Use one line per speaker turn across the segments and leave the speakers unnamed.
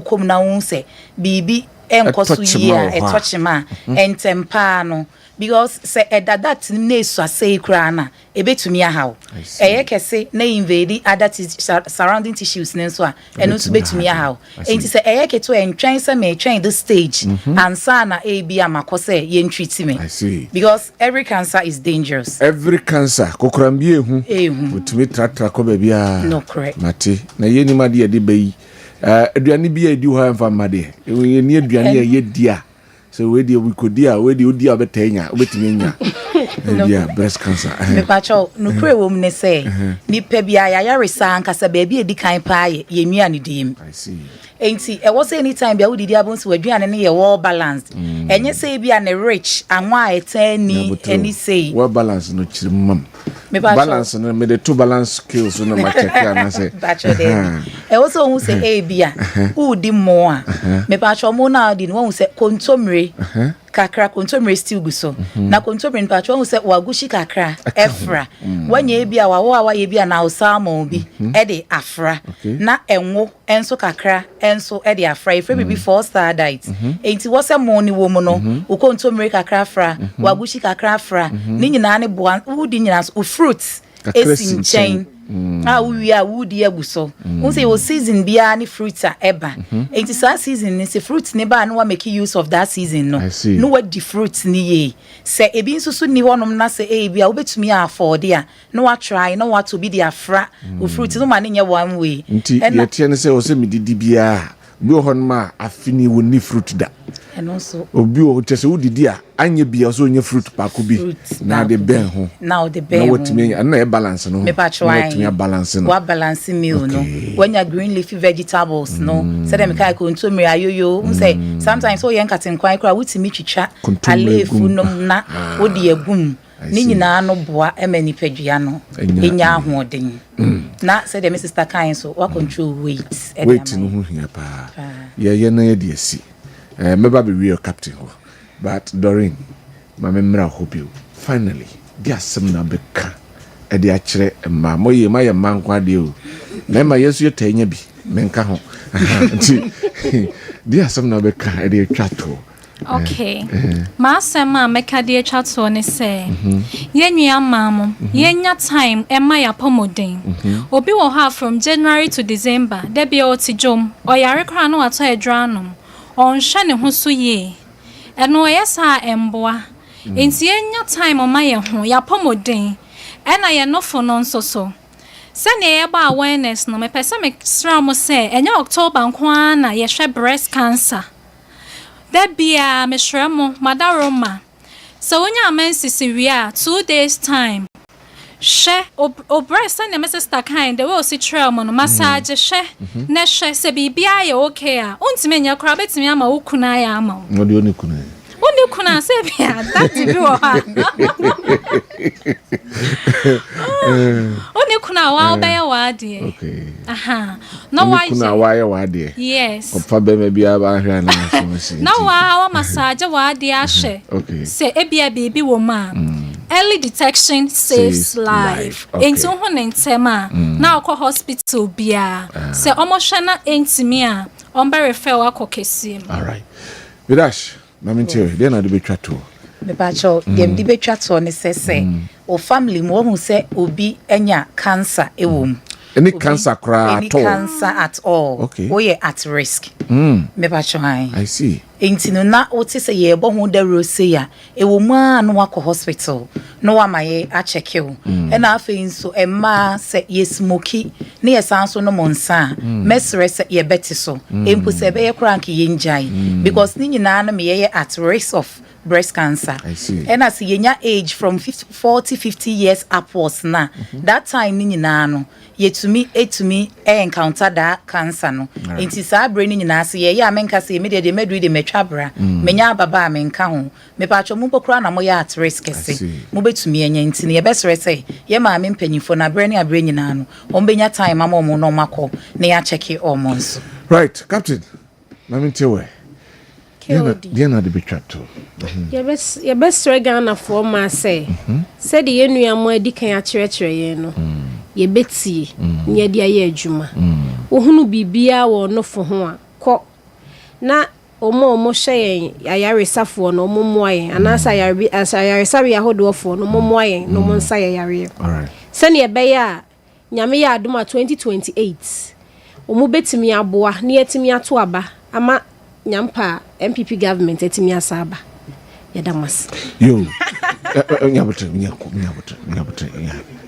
wokom na wo se bibi enkoso yi a etochema entempa no because say that na so say kra na ebetumi ahaw eye kese na invade other surrounding tissues nenso a eno so betumi ahaw enti say eye keto entwen say me twen this stage ansa na ebi amakose ye treat me.
I see.
Because every cancer is dangerous.
Every cancer kokrambie hu utumi tratra ko ba bia
no correct
mate na ye ni made ye de bayi aduane bia edi ho amfa made ye ni aduane ye dia so we dey we could dia we dey odi abetanya obetimi nya yeah breast cancer
me pacho no kure wo mne say ni pa bia ya resa ankasa ba bia edi kan pa ye nua ne dim.
I see.
Enti e was anytime bia wo didi abonso aduane ne ye well balanced enye say bia ne rich anwa etani any say
well balanced no chirimam balance no me the two balance skills no ma check na say
pacho dey e also who say bia who di mo a me pacho mo na di no who say kontomre kakra kontomre still guso na kontomre ni pacho who say wagushi kakra efra wanye bia wa ye bia na osamo bi e de afra na enwo enso kakra enso e de afra e free before star diet enti wo say mo ni wo mo no wo kontomre kakra afra wagushi kakra afra ni nyina ne boa wo di nyina so fruits esin chain we are woody abuso who say o season bia ni fruits are eba enti sa season ni se fruits ne ba no wa make use of that season no what the fruits ni ye say ebi nsusu ni wonom na say bia obetumi afford ya no wa try no wa to be the afra o fruits no ma nye one way
enti ye tie ne say o se medidi bia bi ohon ma afini wo ni fruit da
and also
obi o tese wo didi a anye bia so onye fruit paako bi na de ben ho
now the ben
na wotimi na e balance no
me pa try
wotimi balance no
wa balance meal no when you green leafy vegetables no say dem kai ko ntomre ayoyo say sometimes so yen katin kwan kra wotimi twitwa alefu no na wo de agum ni nyina no boa emani padua no enya ahoden na say dem sister kan so wa control weight
no hu hia pa ye na ye de asi meba be real captain ho but Doreen mama mra hope you finally dia sem na beka e de akire ma moye ma ye mankwa de o na ma yesu ye tanya bi menka ho nti dia sem na beka e de twato.
Okay. Masema meka de twato ne se yenua mamo yenya time ema ya pomoden obi wo ha from January to December de be o ti jom oyare kra no ato edranum on hwe ne ho so ye eno yesa emboa enti enya time o ma ye ho ya pomoden ena ye no fo no nso so se ne ye ba awareness no me pese me sra mo se enya October nkwa na ye hwe breast cancer that be a me sra mo madaroma so onya amensisi wi a 2 days time she o breast na me sister kind the way o si trail mo no massage she na she se bibia ye okay a untime nya kra betimi ama ukuna ya ama
no de oni kuna
se bia that be wo ha oni kuna wa obeye wa de
okay
no why
kuna wa ye wa de
yes
ofa be me bia ba hwa na so si
no wa massage wa de ahwe
okay
se ebia baby wo ma early detection saves life. Enti ho nentema na akọ hospital bia se omohwe na entimi a ombe refer akọ Kessben.
All right. Vidash, mamintie, dey na de betwato.
Me pacho dem di betwato ne sese o family mo hu se obi enya cancer ewom.
Any cancer cry
at all? Any cancer at all.
Okay.
We are at risk. Me pacho
I see.
Enti no na oti se ye bo hu da rose ya e wo mu a no akọ hospital no wa maye a check you e na afi nso e ma se ye smoky ne ye sanso no monsa mesre se ye beti so empu se be ye crank ye njai because ni nyina na me ye at risk of breast cancer.
I see.
And as yenya age from 50 years upwards na that time ni nyina no yetumi encounter that cancer no enti sa brain ni nyina se ye amenka se me de medru de metwabra menya baba amenka ho me pa cho mu pokura na mo ya at risk se mo betumi enya enti ne ye besere se ye ma me mpanyifo na brain nyina no ombenya time ama mo no makọ na ya check almost.
Right, Captain. Mamintie Dia na de betwato.
Ye best Ghana for ma say. Said the yenu am adi kan akyerɛkyerɛ ye no. Ye beti ye dia ye adwuma. Wo hunu bibia wo no fo ho a kɔ na omo hye ayaresafo no omo moaye anasa ayaresawe yahodofo no omo moaye no omo nsa yare alright sene ebeya nyame ya adoma 2028 omo betimi aboa na yetimi ato aba ama nyampa MPP government etimi asaba yadamas
yo nyabotre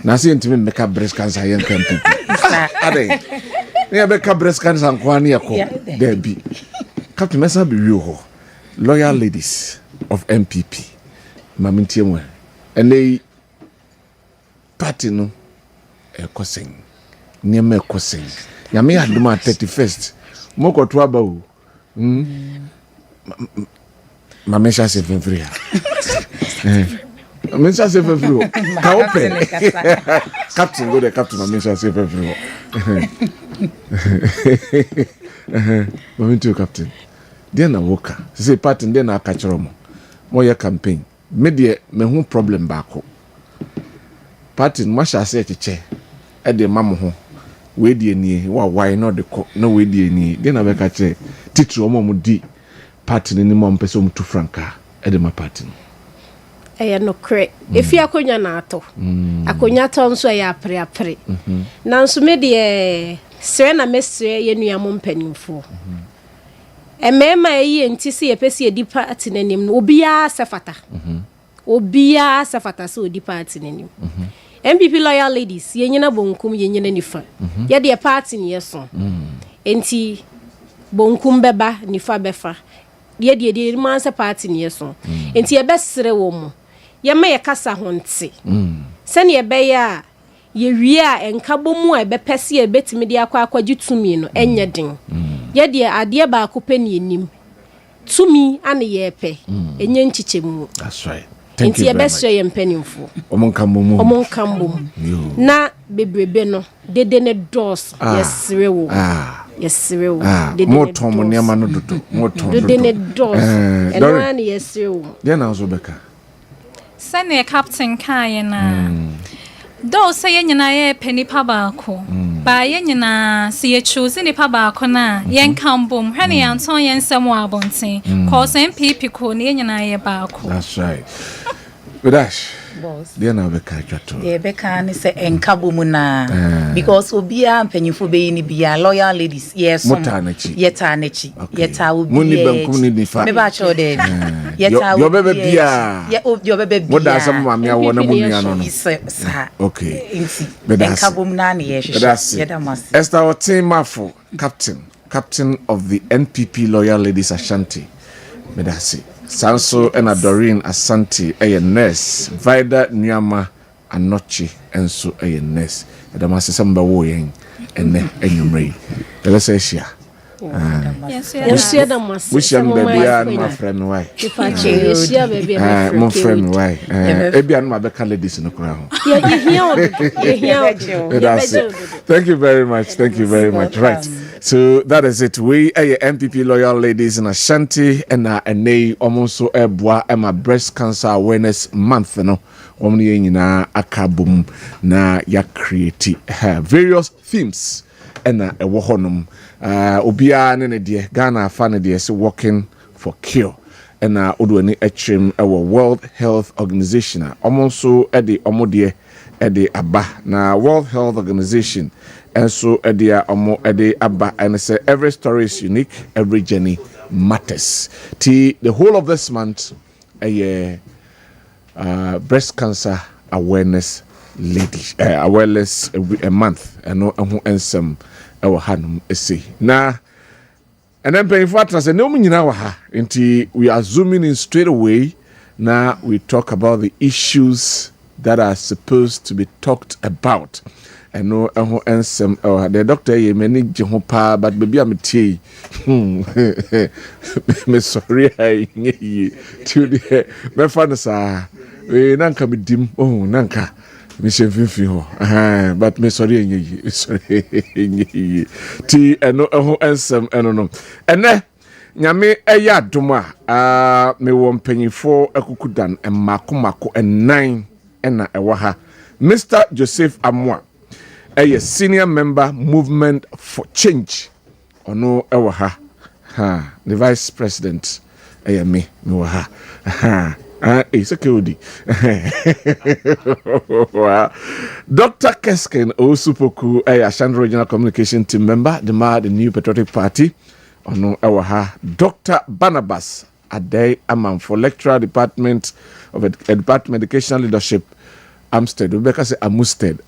na se ntimi meka breast cancer yen MPP ade ne beka breast cancer kwa ne yakọ there be Captain Mesa be real loyal ladies of MPP mamintie mo and they party no ekoseng niam ekoseng ya me aduma 31st moko to aba o mamesha se free mamesha se free ka open captain go the captain mamesha se free mamintie captain then na woka say party then na akachero mo ye campaign me de me hu problem baako party mo sha say cheche e de mam ho we de ni why not the no we de ni then na be ka che titru mo di party ni mo mpese mo tu franka e de ma party
no cre if you akonya na ato akonya to nso ya apre na nso me de sere na mesre ye nuamo mpanimfo emema eyi ntisi yepesi edi party nanim no obia sefata obia sefata so edi party nanim MPP loyal ladies ye nyina bonkum ye nyina nifa ye de party ne yeso enti bonkum beba nifa befa ye de mansa party ne yeso enti ye besere wo mu ye ma ye kasa honte sene ye be ya ye wie a enkabomu a bepese ye betimi de akwa gitumi no enye den ye de ade ba akopani enim tumi ane ye pe enye nchichemu
that's right thank you
ye besre ye mpanimfo omonkambo na bebrebe no dede ne dos yesrewo yesrewo
dede mo tomo ne ma no dodo mo tomo
dede ne dos eno ane yesrewo
de na zo beka
sene captain kai na do say nyina ye penipa baako ba ye nyina se ye choose nipa baako na yen kambom hwane yan ton yen sem wa abonten cause MPP ko ne nyina ye baako
that's right Vidash
boss
de na be ka twato
de be ka ni se enkabomu na because obia mpanyimfo be ni bia loyal ladies yes yeta nachi yeta obi
muni bankum ni nifa
me ba cho de yeta
yo bebe bia
yo bebe bia
mo da sam ma me awo na munua no okay
enkabomu na ne ye hwehwe yadamas
Esther Otimafo captain of the NPP loyal ladies Ashanti medasi Sanso and Doreen Asante a nurse Vida Nyama Anochi enso a nurse adamase samba wo yen enne enyumrei elesesia
yes adamas
we shall be my friend why
yes baby
my friend why ebia no abeka ladies no kura ho thank you very much right. So that is it. We are MPP loyal ladies in Ashanti and a almost a bois and my breast cancer awareness month. No, omni na akabum na ya create various themes and a wohonum. Obia nene die Ghana fan die is working for cure. And Udwani Echim our World Health Organization. Almost Eddie Omodie Eddie Abba na World Health Organization. And so Eddie Omo Eddie Abba and say every story is unique, every journey matters. The whole of this month a breast cancer awareness awareness a month and no ensem our hanum say na and then paying for us and no mean we are zooming in straight away. Now we talk about the issues that are supposed to be talked about. I know ensem the doctor ye many jehopa but baby am tea me sorry I to the me fan sa we nanka me dim nanka me shemfifi ho but me sorry ti eno ensem eno no ene nyame eya adoma me wo mpanyifo akukudan emako enan ena ewa ha Mr. Joseph Amwa a senior member movement for change ono ewa ha the vice president me wa ha it's okay. Dr. Kessben Owusu Poku, Ashanti Regional Communication Team member, the New Patriotic Party. Ono ewa ha. Dr. Barnabas Adey Amam for lecturer Department of Department Educational Leadership, Amstead. Rebecca say Amusted.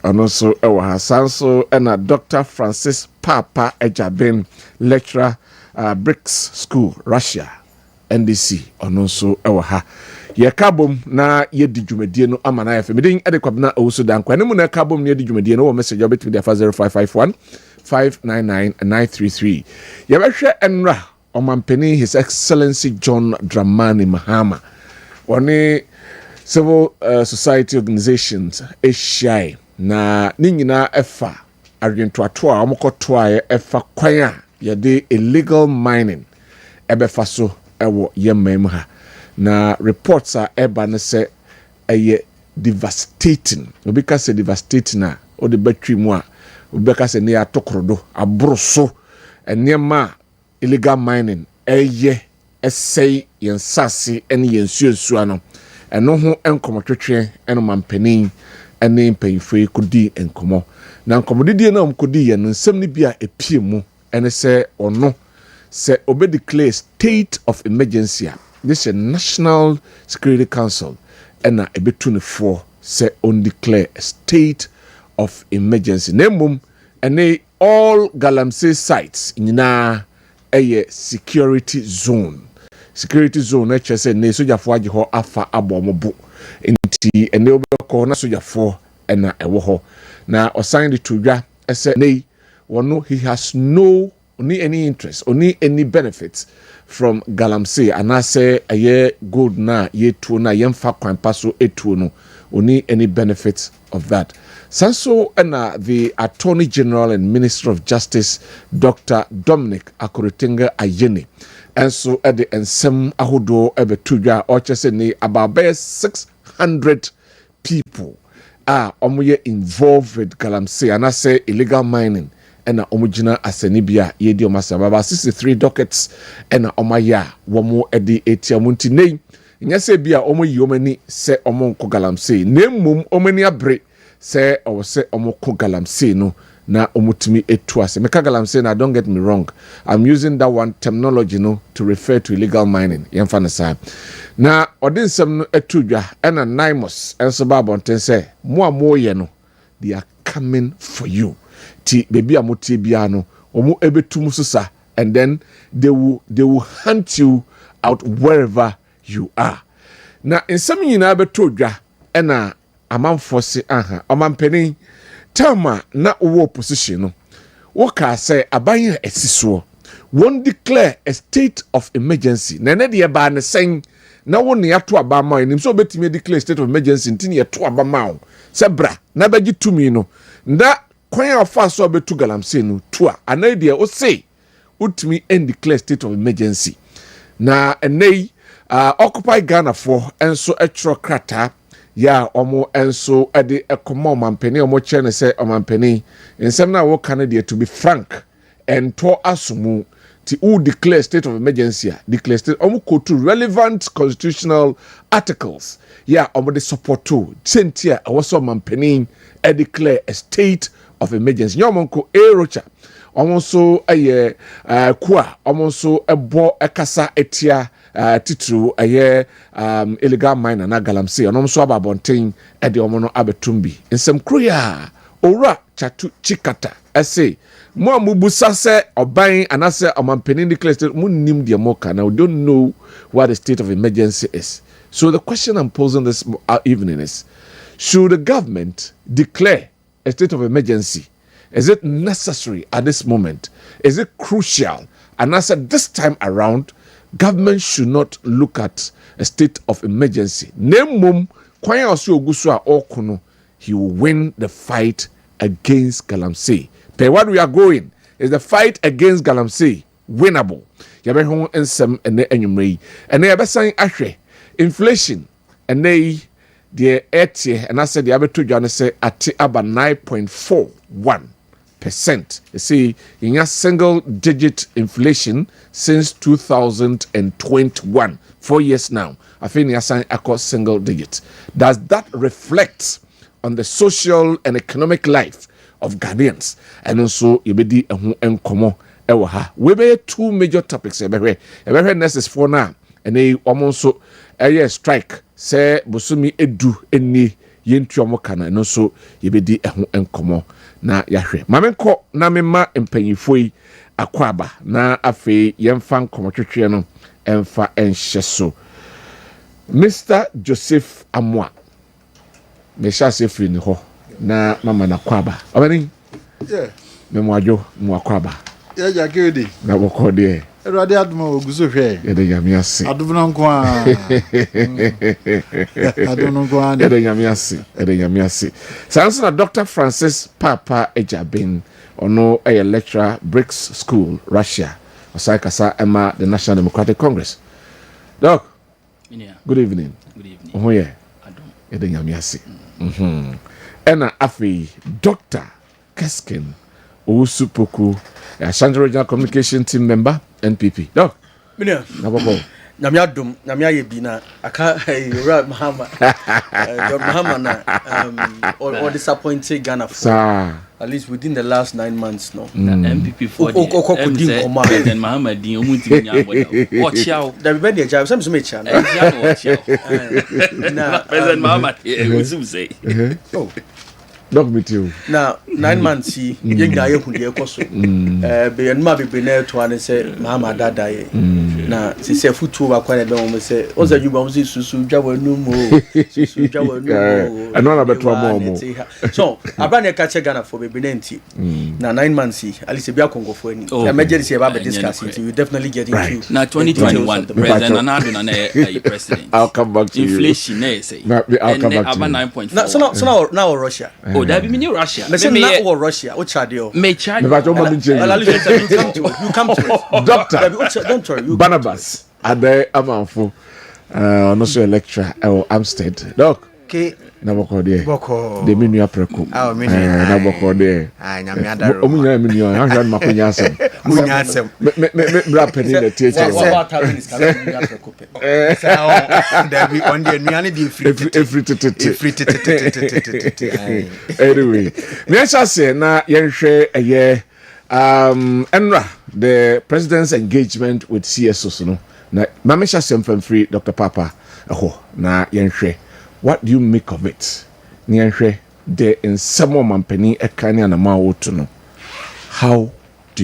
Ono so ewa ha. Sanso ena Dr. Francis Papa Ejaben, lecturer Bricks School, Russia. NDC ono so ewa ha. Ye kabom na ye di dwumadie no amana ya fe medin ede Kwabena Owusu Dankwa ne mu na kabom ne di dwumadie no wo message obetimi dia 0551 599 933. Ye behwe enra omampeni His Excellency John Dramani Mahama woni civil society organizations Asia na ni nyina efa adwentoato a omokotoa efa kwan a ye de illegal mining ebefa so ewo yemem ha na reports are eba ne se eye devastating obi ka se devastating na o de battery mu a obi ka se ne atokrodo abroso enema illegal mining eye esei yensase ene yensuensu ano eno ho enkomotwetwe eno mampanin ene mpanfo kodi enkomo na nkomodidie na omkodi ye no nsem ne bia epie mu ene se ono se obe declare state of emergency. This is a National Security Council and a between say on declare a state of emergency. Nemum and all Galamsey sites in a security zone. Security zone HSN ne soja for ho afa abomobo nti ene obeko na soja for na ewo ho na osan to dwa ese nei wono he has no any interest, only any benefits from Galamsey, and I say a year good na ye tu na yemfa kwan paso etu no, only any benefits of that. Sanso and the Attorney General and Minister of Justice, Dr. Dominic Akuritinga Ayeni, and so at the ensem ahodo ebe tuja or cheseni about 600 people are involved with Galamsey, and I say illegal mining. Ena omugina asenibia yedi omasababa 63 dockets ena omaya womo edi etiamunti nei nyase bia omoyi omani se omonko Galamsey nemmum omani abre se owose omoko Galamsey no na omutimi etuase meka Galamsey na don't get me wrong, I'm using that one terminology no to refer to illegal mining yemfa na sa na odinsem no etudwa ena Naimos enso babonten se mo ye no they are coming for you. Ti baby amotie bia no omo ebetum susa and then they will hunt you out wherever you are. Na ensem nyina beto dwa na amanfo se aha omampeni tama na wo opposition no wo ka say aban esiso won declare a state of emergency na ne de ba ne sen na wo ne ato aba ma enim so betimi declare state of emergency ntini ye to aba ma se bra na bagi tumi no nda kwan afa so betu Galamsey no tua anadie o say utimi and declare state of emergency na enei occupy Ghana for enso etro krata ya omo enso ede ekomo mampeni omo chene say omampeni ensem na wo Canada to be frank and to asumu ti u declare state of emergency declare state omo ko to relevant constitutional articles ya omo de support to sentia awoso mampeni e declare a state of emergency nyomonko erocha omonso aye kwa omonso ebo ekasa etia titru aye illegal miner na Galamsey onomso ababonten e de omono abetumbi nsem kroya owura chatu chikata ese mo amubusa se oban anase omampeni declare state munnim de moka now don't know what the state of emergency is. So the question I'm posing this evening is, should the government declare a state of emergency? Is it necessary at this moment? Is it crucial? And as at this time around, government should not look at a state of emergency. Nemum kwanya osu ogusu a okuno, he will win the fight against Galamsey. But what we are going is the fight against Galamsey winnable. Yabe hon ensem ene enyumrei. Ene yabe san ahwe inflation ene the 80 and I said the abeto jane say at aba 9.41 You see, in a single-digit inflation since 2021, 4 years now. I think you are across single digit. Does that reflect on the social and economic life of Ghanaians? And also, you be enkomo ewa ha. We be two major topics. Ebe next for now. And they also a strike. Say busumi edu eni yentuomo kana. And also, you be enkomo na yahwe. Mamenko na mema empanyifoi akwaba na afe yemfa nkomo twetwe no emfa enhyeso. Mr. Joseph Amwa. Mesha sefri ni ho na mama na kwaba. Obani?
Yeah.
Memwajo mwakwaba.
Yeah, Jackie.
Na bokode.
Erade aduma oguso hwe.
Yede nyame ase.
Aduma nko a. Aduma nko a.
Yede nyame ase. Sanso na Dr. Francis Papa Ejabin ono a lecturer Bricks School, Russia. Osai kasa ema the National Democratic Congress. Doc. Good evening.
Good evening.
Oh yeah. Yede nyame ase. Ena afi Dr. Kessben Owusu Dankwa, Ashanti Regional Communication Team Member, NPP. Doc.
Minia.
Naboko.
Nyamia dum, nyamia yebina. Aka Yura Mahama. John Mahama na or disappointed Ghana for. At least within the last 9 months, no.
MPP for President Mahama din omuti nya boda. Watch out.
Da be dey job, some me cha.
Watch out. Na President Mahama we say.
Oh. Dog me too.
Now 9 months he yegna ye hu de ekoso. Be enma be na to an say Mahama dada ye. Na se se futu ba kwa be mo say o za yuba mo say susu dwa wanu mo. Susu dwa wanu mo.
Ano na beto mo.
So abra na ka che Ghana for be nenti. Na 9 months he at least be akongo for any. Emergency about be discussing so you definitely get into.
Na 2021 President Anadu na president.
I'll come back to
inflation na say.
I'll come back to
9.4.
So now Russia.
That be me Russia.
Me say na or Russia. What chadio?
Me charge.
You
come to it.
Doctor.
Don't worry.
Barnabas. Ade amanfo. No so lecturer or Amstead. Doc.
Okay.
Na boko de.
Boko.
De menu apreko.
Ah, menu.
Na boko de.
Ah, nyame adaro.
Omunya menu. Ahwan makonya asem.
Munya asem.
Me bra peni the theater.
What happened is can menu apreko.
There be on the nuane di free.
Anyway, me say na yenhwe eye Enra, the president's engagement with CSOs no. Na mamisha sem free Dr. Papa. Na yenhwe. What do you make of it? Yenhwe the in some mampeni ekani na mawoto no.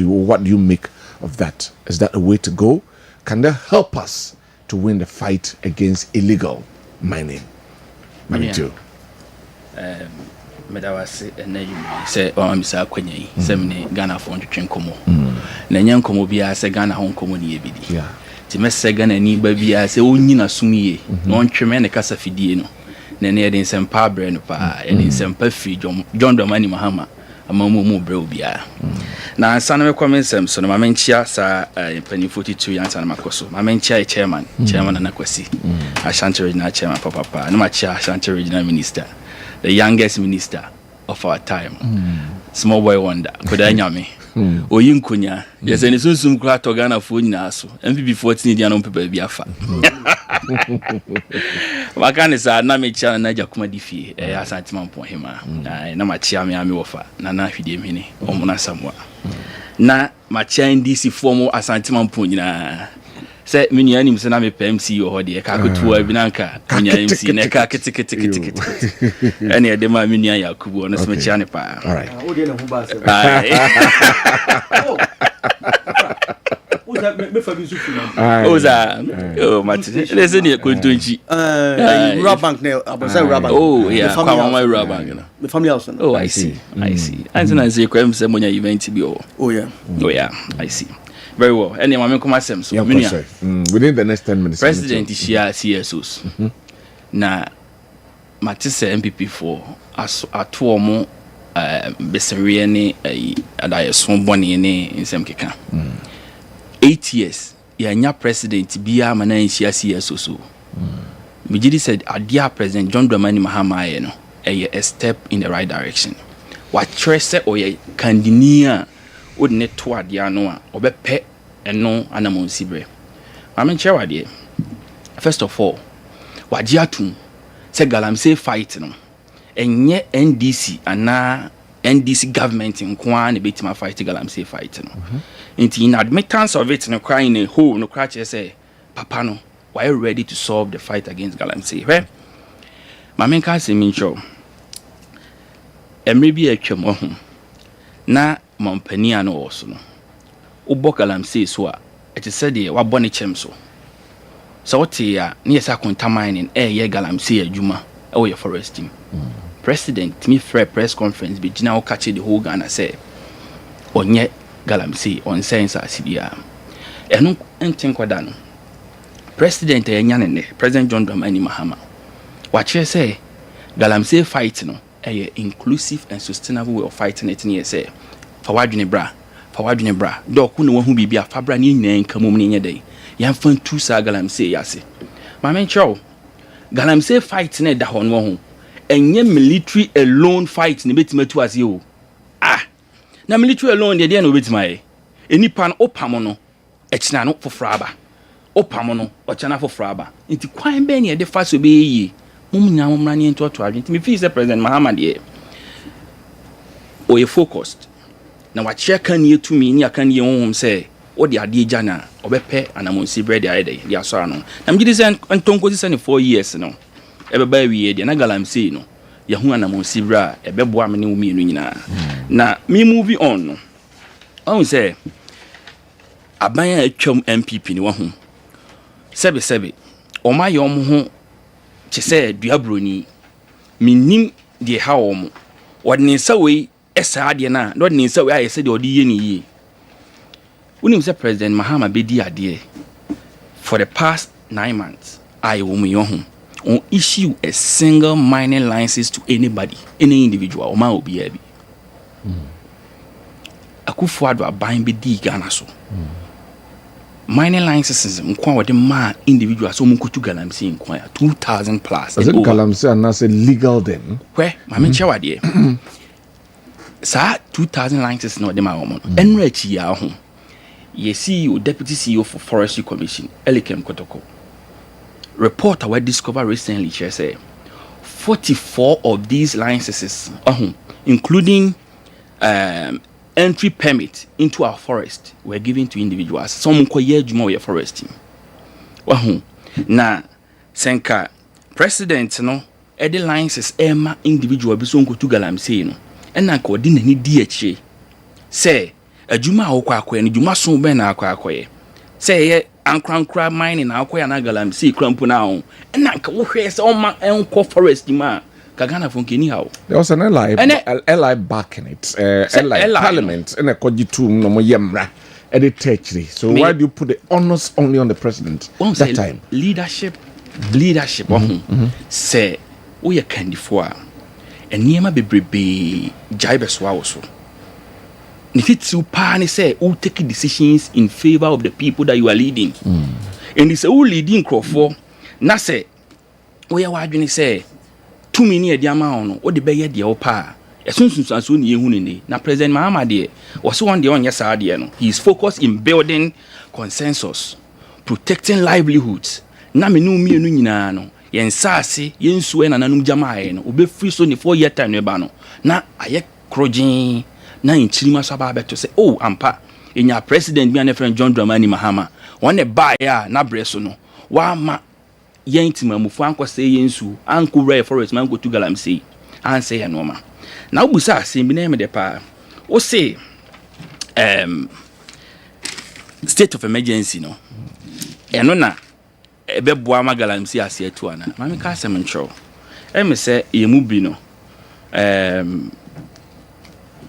What do you make of that? Is that a way to go? Can that help us to win the fight against illegal mining? Me too.
Medawase na yumi se o amisa akwanya yi se me Ghana for ntwetwe nkomo na nya nkomo bia se Ghana ho nkomo ne yebidi ti mese Ghana ni ba bia se onyina sumie na ontweme ne kasa fidie no na ne yede nsempa bre no pa yede nsempa fi John Dramani Mahama amamu mu bre obia na ansa na mekwa mensem so na mamenchia sa pani 42 yansa na makoso mamenchia chairman na kwasi Ashanti Regional Chairman papa na machia Ashanti Regional Minister, the youngest minister of our time. Small boy wonder. Could I nyame? O yinkunya. Yes, and soon kura to Ghana for nyina so. MPP 14 dia no people bi afa. Wakane sa na me chia na jakuma difie Asante Mampo hema. Na machia me ame wofa na na hwide mhene omuna samwa. Na machia ndisi formo Asante Mampo nyina. Say minya nim se na me PMC o ho de ka kotua bi nanka minya MC na ka kete ene de ma minya Yakubu ono se mechia ne pa.
All right.
O de na hu ba se. Me fa bi sufu na.
Oza. Oh mate. Listen here kontonchi.
Rural bank na abasa rural bank.
Oh yeah, Kwabena rural bank na.
The family house.
Oh I see. Antina say kwem se monya event bi o.
Oh yeah.
I see. Very well. And then I'm come so
within the next 10 minutes.
President is here CSOs. Na matise MPP for as atomo besere ne adaye so bone ne nsem keka. 8 years ya nya president bia ma na nsia CSOs. Mijidi said adia President John Dramani Mahama no a step in the right direction. wakyerɛ sɛ ɔyɛ kandini a wode ne to adeɛ ano a ɔbɛpɛ ɛno anamonsi berɛ maame nkyerɛ wadeɛ first of all wagye atom sɛ galamsey fight no ɛnyɛ ndc anaa ndc government nko a na bɛtumi fight galamsey fight no nti in admittance of it no crying a whole no cry kyerɛ sɛ papa no why ready to solve the fight against galamsey hwɛ maame nka asɛm nkyerɛ mmerɛ bi atwam ho na mampani a no wɔ so no wobɔ galamsey so a ɛte sɛ deɛ wabɔ ne kyɛm so sɛ wote a ne yɛ sɛ akontamine ɛyɛ galamsey adwuma ɛwɔ yɛ forest team president me frɛ press conference bi gyina wo kakye the whole Ghana sɛ ɔnyɛ galamsey ɔnsɛn nsase biara ɛno nten kwada no president ɛnya ne ne president John Dramani Mahama wakyerɛ sɛ galamsey fight no ɛyɛ inclusive and sustainable way of fighting it ne yɛ sɛ fa wadwene bra dɔko na wahu biribi a fa bra ne nyinaa nka mom ne nyɛ dɛn yɛmfa ntu saa galamsey yɛase maame nkyerɛw galamsey fight na ɛda hɔ no ho ɛnyɛ military alone fight ne bɛtumi atu ase o na military alone deɛ na obɛtumi ayɛ enipa no opam no ɛkyina no foforɔ aba opam no ɔkyana foforɔ aba nti kwan bɛn ne yɛde fa so bɛyɛ mom nya momra ne ntoto adwen nti me feel sɛ president Mahama deɛ ɔyɛ focused na wakyerɛ ka ne yɛtumi ne aka ne yɛhohom sɛ ɔde adeɛ gya na ɔbɛpɛ anamonsi brɛ de ayɛ dɛ de asɔra no na megye sɛ ntonkosi sɛ ne 4 years no ɛbɛba awie deɛ na galamsey no yɛho anamonsi brɛ a ɛbɛboa me ne wo mmienu nyinaa na me movie on no ɔhu sɛ aban a atwam MPP ne wahu sɛbesɛbe ɔma yɛ ɔmo ho kye sɛ duabroni menim deɛ ha ɔmo wɔde ne nsa wei ɛsaa deɛ no a na ɔde ne nsa wei ayɛ sɛ deɛ ɔde yɛ ne yie wonim sɛ president Mahama bɛdi adeɛ for the past 9 months I will on issue a single mining license to anybody, any individual or man will be heavy. Akufo-Addo aban be di Ghana so. Mining licenses nkwa wode ma individual so munkutu galamsey nkwa 2,000 plus.
Is it galamsey and not legal then?
Where mama nche wade. Sa 2,000 licenses no de ma womo. Enra chi ya ho. Ye CEO, Deputy CEO for Forestry Commission, Elikem Kotoko. Report I discovered recently, she said 44 of these licenses, including entry permit into our forest, were given to individuals. Some koye juma we forest team. Na senka president no edi licenses ema individual bi so nkotu galamsey no. Ena ka odi nani di eche. Say adwuma akwa akoye no dwuma so be na akwa akoye. Say ye ankrankra mining na akoya na galamsey krampo na ho na nka wo hwe se o ma enko forest ma kagana fonkeni hawo
there was an ally back in it ally parliament and a kogitum no mo yemra editechri so why do you put the honors only on the president that time
leadership say wo ye kandifo a eniema bebrebe jaibes wa wo so if it's you pan say who take decisions in favor of the people that you are leading and it's who leading crofo na say we ya wadwene say too many e diama ono o de be ye de o pa esunsunsanso ni ehunu ni na president Mahama de was one de onye sa de no he is focused in building consensus protecting livelihoods na me no mienu nyina no yen saase yen suwe na nanum jamaaye no obefri so ni 4 year time no ba no na aye krojin na inchirima so aba beto say oh ampa enya president bi an friend John Dramani Mahama one ba ya na breso no wa ma yentima mufu anko say yensu anko rare forest man go to galamsey an say no ma na obusa asem bi na me de pa o say state of emergency no eno na ebeboa ma galamsey ase atu ana ma me ka asem ncho me say yemu bi no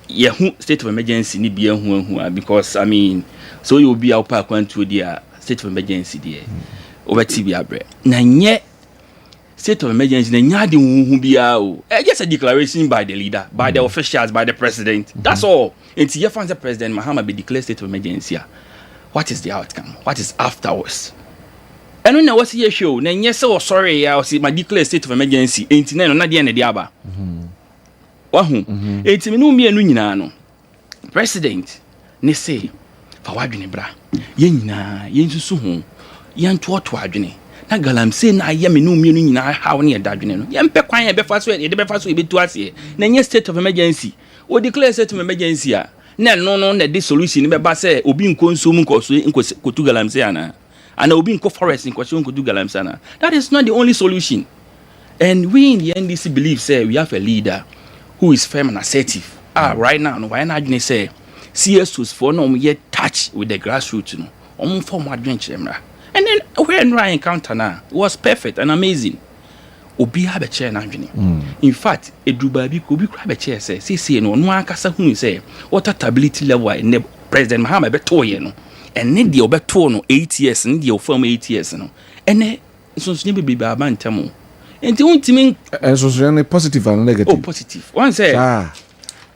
yehu state of emergency ni bia hu because I mean so you be out pa kwantu dia state of emergency there obati bia bre na nye state of emergency na nya de hu bia o just a declaration by the leader by the officials by the president that's all until you find the president Mahama be declare state of emergency what is the outcome what is afterwards eno na wasi ye show na nye se o sorry ya o si ma declare state of emergency until na de aba wahu etimi no mienu nyina no president ne say fa wadwene bra ye nyina ye nsusu ho ye ntoto adwene na galamsey na aye me no mienu nyina hawo ne yedadwene no ye mpe kwan ye befa so ye de befa so ye betu ase na nye state of emergency o declare state of emergency a na no na the solution be ba say obi nko nso mu nko so nko tu galamsey ana obi nko forest nko so nko tu galamsey ana. That is not the only solution. And we in the NDC believe say we have a leader who is firm and assertive. Right now, no, why not say CSOs for no yet touch with the grassroots, no, form adventure, and then when I encounter now, it was perfect and amazing. Obi have a chair na in fact, a Dubabi could be grab a chair, say, no one kasa who say what stability level in President Mahama Betoye, no, and need the Obeto 8 years, and the firm 8 years, no, and then it's not be Baban Tamu. And the only thing,
and so positive and negative.
Oh, positive. One say,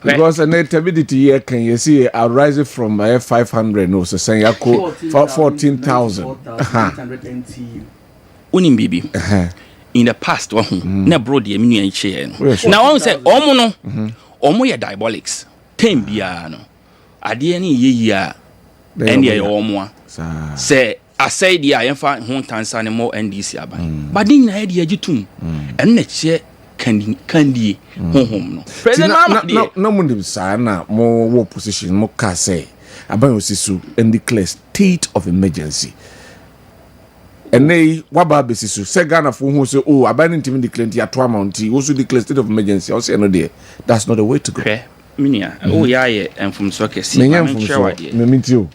because the stability here can you see a rise from 500 no so saying 14,000.
Unim bibi. In the past, na broad the mini share. Now one say, omo no, omo ya diabolics. 10 bia no. Ade ani ye ya. And ye omo. Say I say the I am hon tansa ne more NDC aban. But din na ye agitum. En na che kandi hom no. President Mama
no mundi sa na mo position mo ka say aban osisu and declare state of emergency. And they waba besisu say Ghana for who say oh aban ntimi declare ti ato amount also declare state of emergency. I say no there. That's not the way to go.
Okay. Minia oh yeah enfum so kesi
me minti o.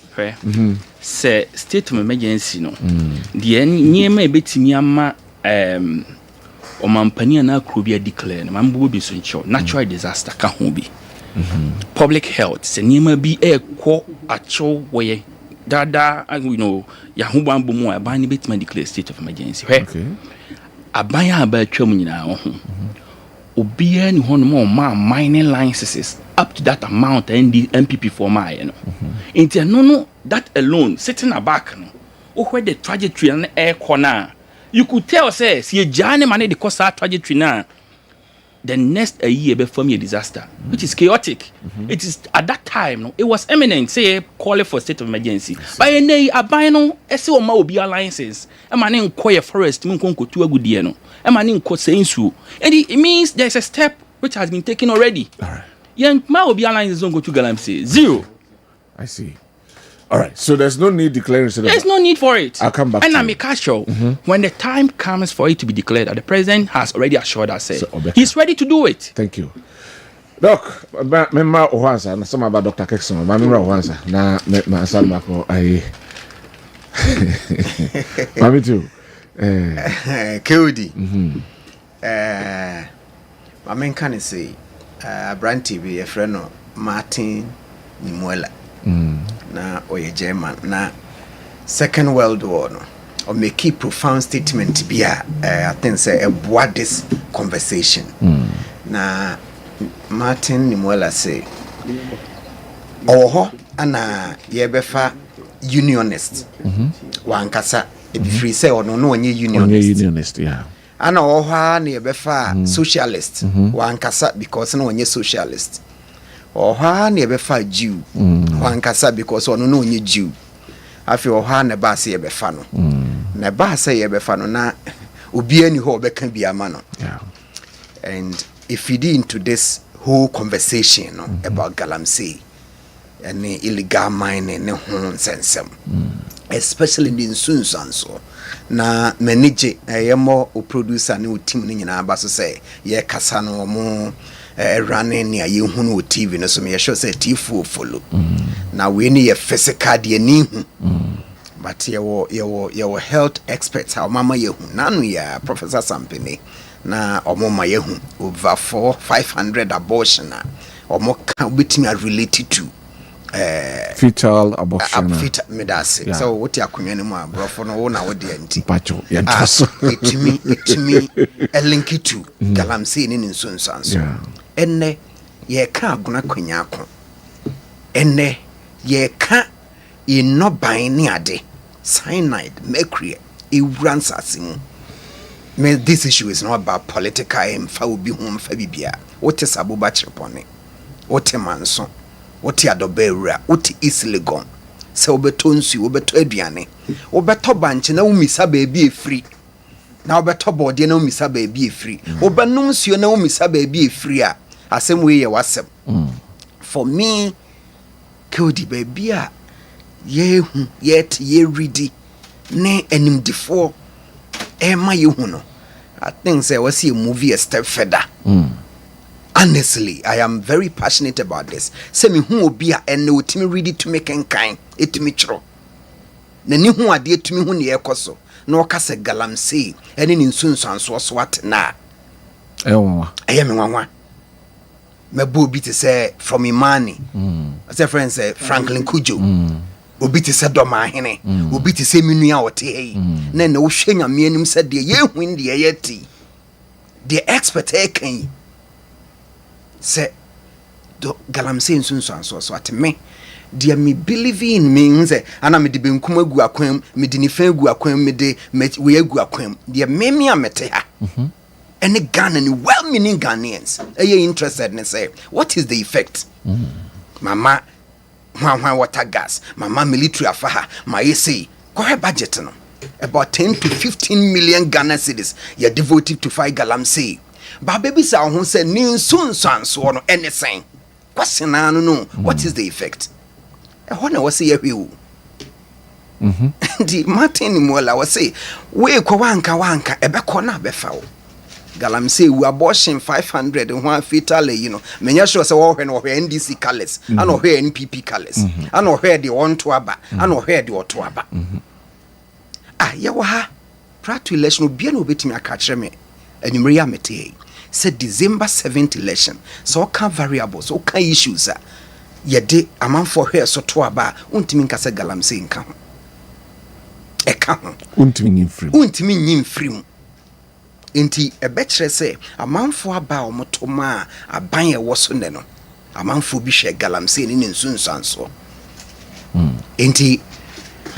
Say state of emergency no the nyema ebetimi ama omampani na krobia declare no mambo bi so ncho natural disaster ka ho bi public health se nyema bi ekwo acho woye dada you know ya ho bambo mu aban betima declare state of emergency okay aban ya ba twam nyina ho obia ni hono ma mining licenses up to that amount and the MPP for my you know into no that alone sitting aback no where the trajectory and air corner you could tell say see jane man the cause trajectory now the next a year before me a disaster which is chaotic. It is at that time no it was imminent say call for state of emergency but any aban no ese o ma obi alliances e ma ne nkoye forest mun konko tu agudie no e ma ne nko sensu and it means there's a step which has been taken already.
All right.
Yen ma obi alliances don't go to galamsey zero.
I see. All right, so there's no need declaring.
There's no need for it.
I'll come back.
And I'm a casual. When the time comes for it to be declared, that the president has already assured us, he's ready to do it.
Thank you, Doc. Member Ohansa, na some about Dr. Kessben. Member Ohansa, na me son bako I. Mami too.
Kodi. Mami can say, Brand TV, a friend of Martin Nimuela. Na oye German na Second World War no or make a profound statement be I think say a board this conversation na Martin Nimuela say oho ana yebefa unionist wankasa e be free say ono no onye unionist
yeah
ana oho na yebefa socialist wankasa because no onye socialist oha na ebefa Jew wankasa because ono no onye Jew afi oha na ba se ebefa no na ba se ebefa no na obi ani ho obeka bia ma no and if you dig into this whole conversation no about galamsey and illegal mining ne ho sensem especially in Sunsanso na manage yemo o producer ne o team ne nyina ba so say ye kasa no mo running near you who TV no so me sure say TV follow now we need a physical de but your health experts how mama yehu nanu ya Professor Sampini na omoma yehu over 500 abortion omo can betimi related to
fetal abortion
fetal medicine so what you akunye ne mu abrofo no na wo de anti
pacho ya taso
itimi a link it to galamsey ni nsunsanso enne ye ka aguna kwanya ko enne ye ka inoban ni ade cyanide mercury ewuransasimu. This issue is not about political and fa obi hom fa bibia wote sabuba chirpone wote manso wote adobewura wote East Legon se obeto nsu obeto aduane obeto banche na umisa baabi efiri na obeto bode na umisa baabi efiri obenum nsuo na umisa baabi efiri a asem we ye wasem for me kodi baabi a ye hu yet ye ready ne animdifo ma ye hu no I think say we see a movie a step further. Honestly, I am very passionate about this. Say me hu obi a ene otimi ready to make enkan etimi chro. Na ni hu ade etimi hu ne ekoso. Na okase galamsey ene ni nsunsanso so wat na.
Ewa.
Eye me nwanwa. Me bo obi te say from Imani. Say friend say Franklin Kujo. Obi te say Doma Hene. Obi te say menua wote hey. Na na wo hwe nyame anim say de ye hu ndi ye ti. The expert kan say do galamsey nsunsanso so at me dia me believe in means ana me de benkum agu akwam me de nifa agu akwam me de we agu akwam dia me amete ha any Ghana ni well meaning Ghanaians are you interested in say what is the effect mama water gas mama military afaha my say go budget no about 10 to 15 million Ghana cedis you devoted to fight galamsey but baby sa who say ni nsunsanso no anything question no what is the effect na was say we di Martin Mola was say we ko wanka ebekọ na befa wo galamsey we abortion 500 and one fatal you know menya sure say wo hwe no hwe NDC colors and hwe NPP colors and hwe the one to aba and hwe the oto aba ye wo ha prato election obi na obetimi aka kire me animre ya mete say December 7th election so can variables so can issues ye de amanfo hwe so to aba untimi nka say galamsey nka ho e ka ho
untimi nyimfrim enti ebekire say amanfo aba omotoma aban ye wo so ne no amanfo bi hwe galamsey ni nsunsanso enti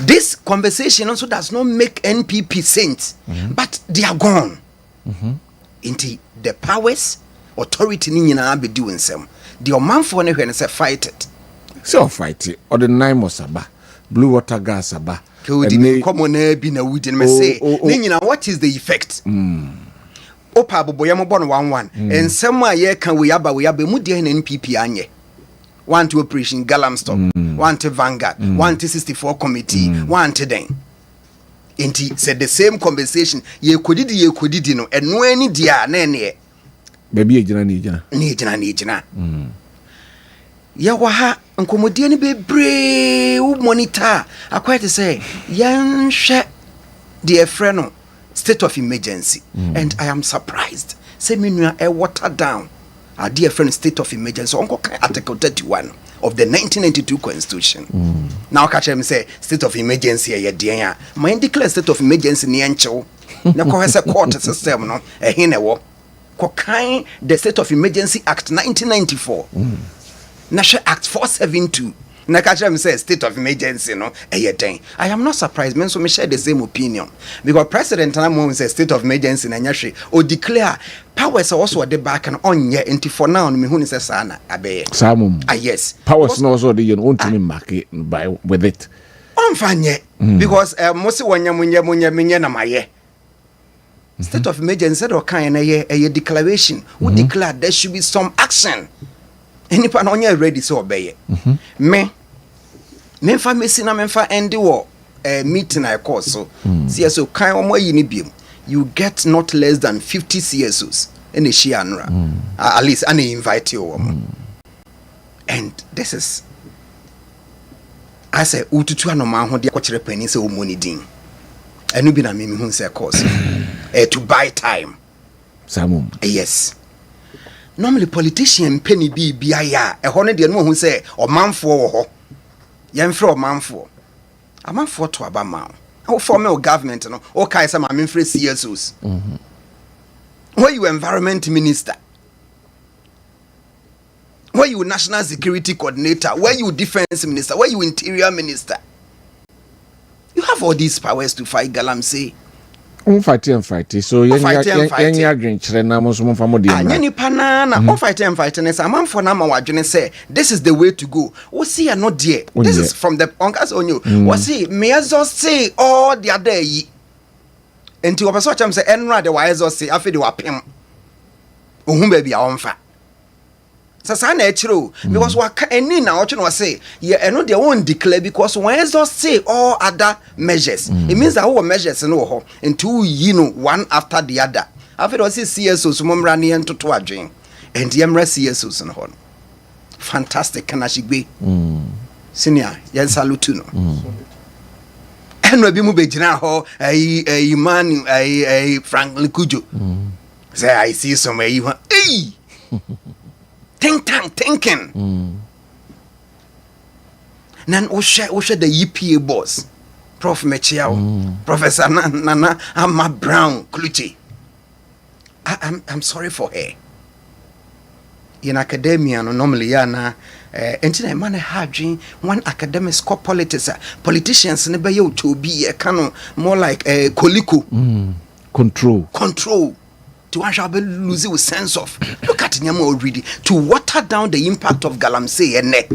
this conversation also does not make NPP saints but they are gone into the powers authority ni nyina be do nsem the omanfo ne hwe ne say fight it so fight it or the nine mosaba blue water gas aba
common na bi na wudi me say ni nyina what is the effect opa boboye mo bon 11 ensem a ye kan we aba mu de na NPP anye one to operation galamstop one to Vanguard one to 64 committee one to then enti said the same conversation ye kodidi no eno ani dia na ene
baby ejina ya wa ha nkomodie ni bebre wo monitor
akwete say yan hwe the freno state of emergency and I am surprised say menua e water down our dear friend state of emergency on article 31 of the 1992 constitution now catch him say state of emergency ye dean my declare state of emergency ni enchew na ko hese court system no he ne wo ko kan the state of emergency act 1994 national act 472 na catch him say state of emergency no ye den I am not surprised men so me share the same opinion because president na mo say state of emergency na nyahwe o declare powers also the back and on ye into for now me hu ni say sana abeye
samum
yes
powers no also the you want to market by with it
on fanye because mosi wonyamunye na maye state of emergency do kan na ye a declaration we declare there should be some action anyone on you ready so obey me fa mesi na me fa end wo meeting I call so CSO kan omo yi ni biem you get not less than 50 CSOs in the Shianra at least and invite you and this is I say ututu anoma ho de akochere pani say omoni din enu bi na me hu say course to buy time
samum
yes normally politician penny bi biaya e ho ne de no hu say omanfo wo ho yemfre amanfo to abama how formal government no o kai say ma memfre CSOs where you environment minister, where you national security coordinator, where you defense minister, where you interior minister. You have all these powers to fight galamsey.
fight. So yenya adwen kyerɛ na mo so mo fa mo de
anya nipa na fight ne say man for na ma wadwene say this is the way to go. We see ya not there. This is from the uncas on you. We see me exhaust say all the other yi. Enti wo person cham say enra de wa exhaust say afi de wa pem. Ohun ba bia wonfa. Sasa na echiro because waka eni na ocho no say ye eno de won declare because when exhaust say all other measures. It means that our measures no ho into you know one after the other. Afi do say CSO so momra ne entoto adwen. And yemra CSO so no. Fantastic kana shigbe. Senior ye salute no. Eno bi mu be gina ho man Franklin Kujo. Say I see some hey thinking. Nan oshe the EPA boss, Prof Mechiao, Professor Nana Amma Brown Kluchi. I'm sorry for her. In academia, no normally yana. Enti man hadwin one academic score politicians ne be you to be a canon more like a koliko
control.
To one shall be losing a sense of look at Nyama already to water down the impact of galamsey and neck.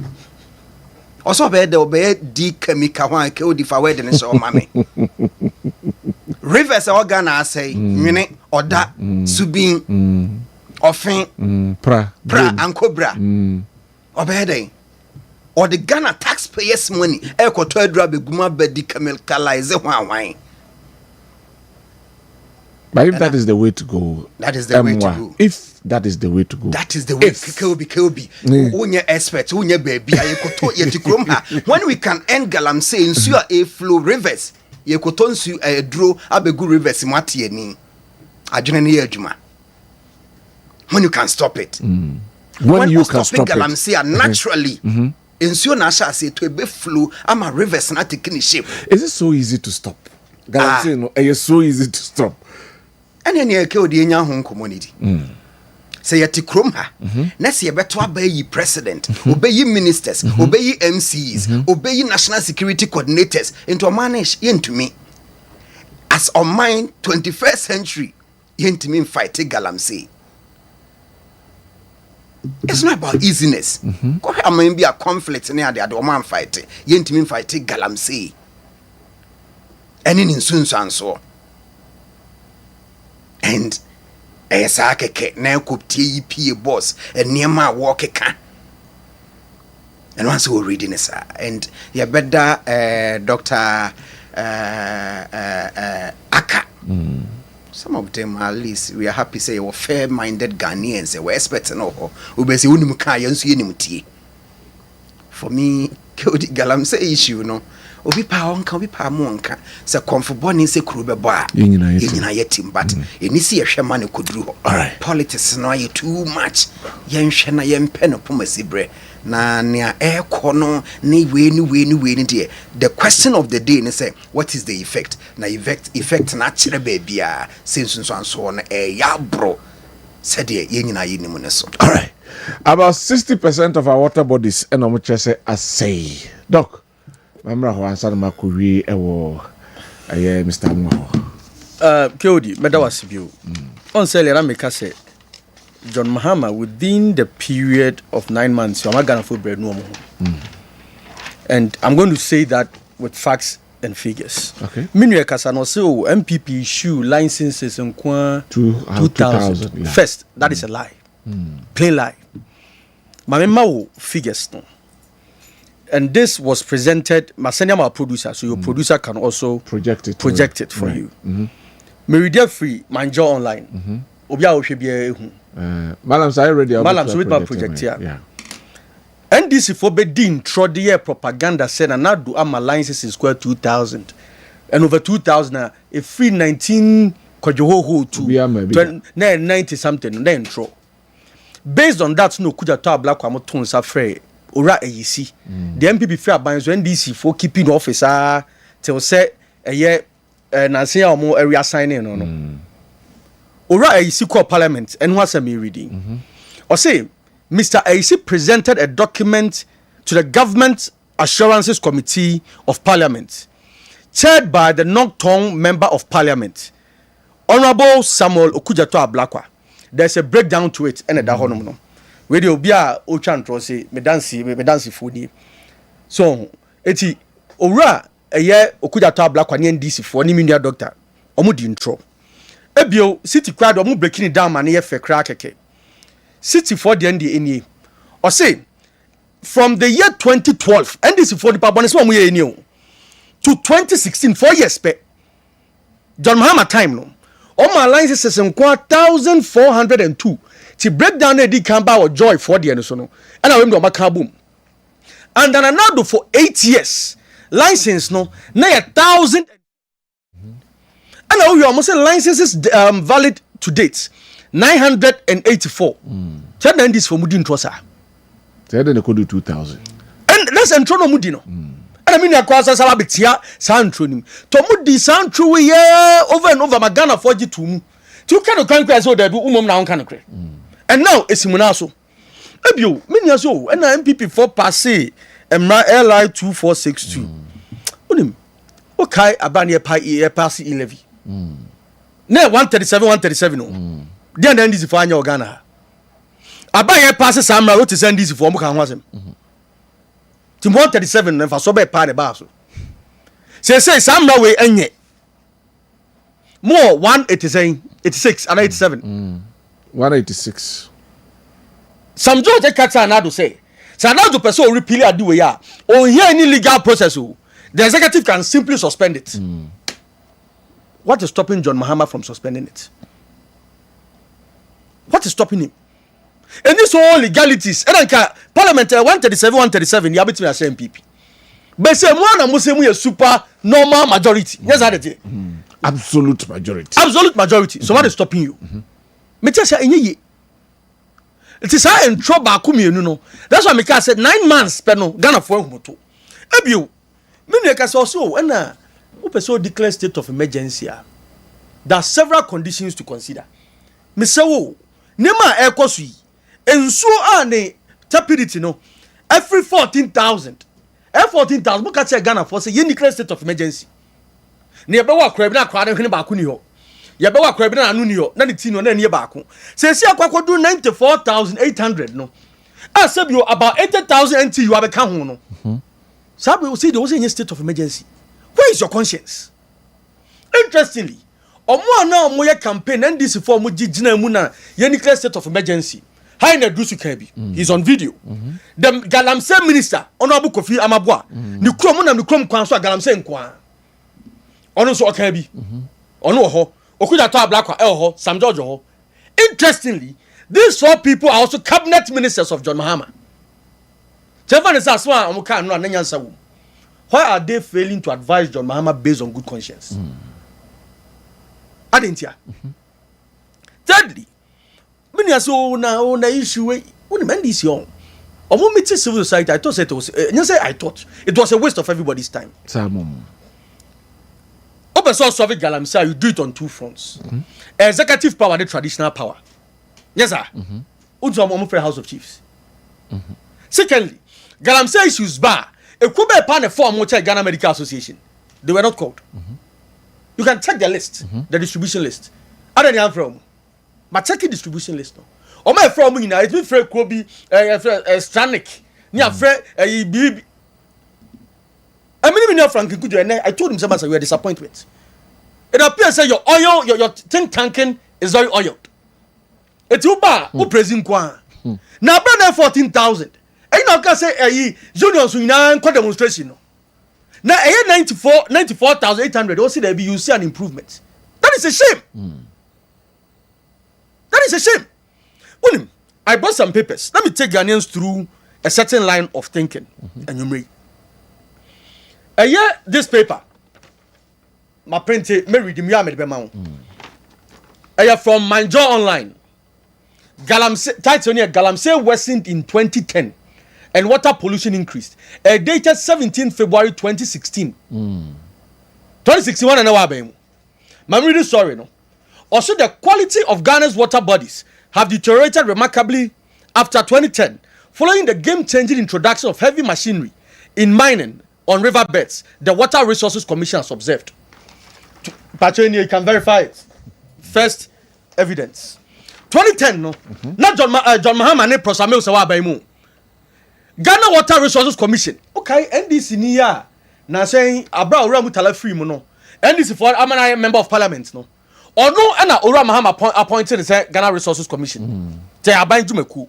Also, be the obey di chemical one kill the fawed and so mammy. Rivers organ I say, minute or that subin offing
pra
and cobra. Obey or the Ghana taxpayers' money, echo to a drab guma bedi chemicalize wine.
But if that is the way to go,
that is the way to go.
If that is the way to go,
that is the way. Kilby. Unye expert, unye baby. When we can end galamsey in sewer a flow rivers, ye kotonsu a draw abegu rivers mati ni. Ajunani ejuma. When you can stop it.
When you can stop
galamsey naturally. In sewer nasha say to a be flow, ama rivers not taking shape.
Is it so easy to stop? Galamsey no, it's so easy to stop.
And then you kill the Indian community. Say at Kromha, next year better obey ye president, obey ye ministers, obey ye MCs, obey ye national security coordinators, into a manage into me. As on mine 21st century, into me fight galamsey. It's not about easiness. I mean be a conflict near the other man fight, into me fight galamsey. And in soon so. And esake na koptie EPA boss and niema work ka and once we reading this and ya better Dr. Aka some of them at least we are happy say we fair minded Ghanaians we expect no we be say unum kan yanso yenim tie for me kodi galamsey issue no obi pa onka obi pa mo onka se komfo ni se kuro bebo a yenyina yetim but enisi yehwe ne koduru politics no aye too much yenhwe na yempe no pomasibre na nea ekono ni we ni de the question of the day ne say what is the effect na effect na kire ba bia sensunso anso no ya bro said yenyina yenim ne so.
All right, about 60% of our water bodies and omo chese asay doc Mamra ho answer makuri ewo aye Mr. Mo.
Kodi medawasibio. On say le make say John Mahama within the period of 9 months you am gonna for bread no more. And I'm going to say that with facts and figures.
Okay.
Minwe kasa no say MPP issue licenses in 2000.
Yeah.
First, that is a lie. Plain lie. Mamema figures no. And this was presented, Masenya my producer, so your producer can also project it for you. Meridia free, Manja online. Obia Oshebia.
Malams, I already
Malams with my project here.
Yeah.
NDC for Bedin Trodier propaganda said, and now do our alliances in square 2000. And over 2000, a free 19 Kojoho to 90 something, then throw. Based on that, no could have black Amotons afraid. Ora AEC. The MPP fair binds NDC for keeping office till say a year and say or more area signing no. Ora AEC call parliament and what's a me reading. Or say Mr. AEC presented a document to the Government Assurances Committee of Parliament, chaired by the Nocton Member of Parliament, Honorable Samuel Okujato Ablakwa, there's a breakdown to it and a dahonom no. Where you be a ochantro say me dance foodie. So eti owura eye Okujato Ablakwa ni NDC for ni media doctor. Omo di intro. Ebio city crowd omo breaking it down man ye fe kra keke. City for the NDA eni. Or say from the year 2012 NDC for the pabone so omo ye eni o to 2016 4 years pe. John Mahama time no. All my alliances is in 1,402. To break down the Kamba or Joy for the Enosono. And I went to Maka boom. And then another for 8 years. License no, na 1,000. And now we almost say licenses valid to date 984. Tell them this for Mudin Trosa.
Tell them they could do 2,000.
And that's Antrono Mudino. I mean, I cause us a bit here, Santronim. Tomudi Santru, yeah, over and over Magana for you to kind of conquer so that now can create. And now it's Munaso. Ebio, many so, and MPP for passe, and my LI 2462. Unim, okay, Abania Pi pass 11. Ne 137, no. Then this is for your Ghana. Abaya passes Samra, what to send this for Mukan. 137 and for so bad part about so. Say some way any more 186 and 87.
186.
Some George Katsa now to say. So now to pursue repeal a do ya. Or here any legal process. The executive can simply suspend it. What is stopping John Mahama from suspending it? What is stopping him? And this all legalities. And then Parliament 137, you have between us MPP. But say more than Muslim a super normal majority. Yes, I did.
Absolute majority.
Absolute majority. So what is stopping you? Me just say it is high in trouble. That's why me can say 9 months. Pero Ghana for moto. Ebio, me ne can say also when who person declare state of emergency. There are several conditions to consider. Me say wo nema ekosui. And so ne tapidity no every 14,000 book at Ghana for say you declare state of emergency. Ne be wa Kwabena kwa hwene ba ko ni ho. Ye be wa Kwabena anu ni ho na ne ti no na ne ba ko. Say si akwakodu 94,800 no. Asabi you about 80,000 NT you have ka ho no. Sabi you see there was any state of emergency. Where is your conscience? Interestingly, omo na omo ye campaign and this for omo gigina mu na ye declare state of emergency. Hi na Dusu Kebi. He's on video. The Galamsey minister, Honorable Kofi Amabwa, ni krom na ni krom kwan so Galamsey nkwa. Ono so Kebi. Ono ho. Okujato Ablakwa ho, Sam George ho. Interestingly, these 4 people are also cabinet ministers of John Mahama. Chevron is as one amuka no anyansa wo. Why are they failing to advise John Mahama based on good conscience? Adentia. Thirdly, many are so now issue when men this young. Or meeting civil society, I thought it was it was a waste of everybody's time. Open source of Galamsey, you do it on 2 fronts. Executive power and the traditional power. Yes, sir. Unto House of Chiefs. Secondly, Galamsey issues bar. A Kube pan a form which Ghana Medical Association. They were not called. You can check the list, the distribution list. Other than from. But check the distribution list. O my from you know, it's been Fred Kobe, Stranik, near Fred, BB. I mean, Frank Kudu, and I told him somebody we are disappointment. It appears that your oil, your think tanking is very oiled. It's Uba, who praising Kwan. Now, brother 14,000. I know can say juniors who now demonstration. Now, 94,800, also there be you see an improvement. That is a shame. That is a shame. William, I brought some papers. Let me take Ghanaians through a certain line of thinking. And you may. This paper, my print, Mary de Miamed Bemau. From Manjo Online. Galamsey, title here, Galamsey worsened in 2010 and water pollution increased. Dated 17 February 2016. 2061 and a while. I'm really sorry, no. Also, the quality of Ghana's water bodies have deteriorated remarkably after 2010, following the game-changing introduction of heavy machinery in mining on riverbeds. The Water Resources Commission has observed. Patroni, you can verify it. first evidence 2010 no na John Mahama ne Prosamel se wa ban mu Ghana Water Resources Commission okay NDC ni ya na say abra owura mutala free mu no NDC for amana member of parliament no ono na owura Mahama appointed say Ghana Resources Commission te aban jumaku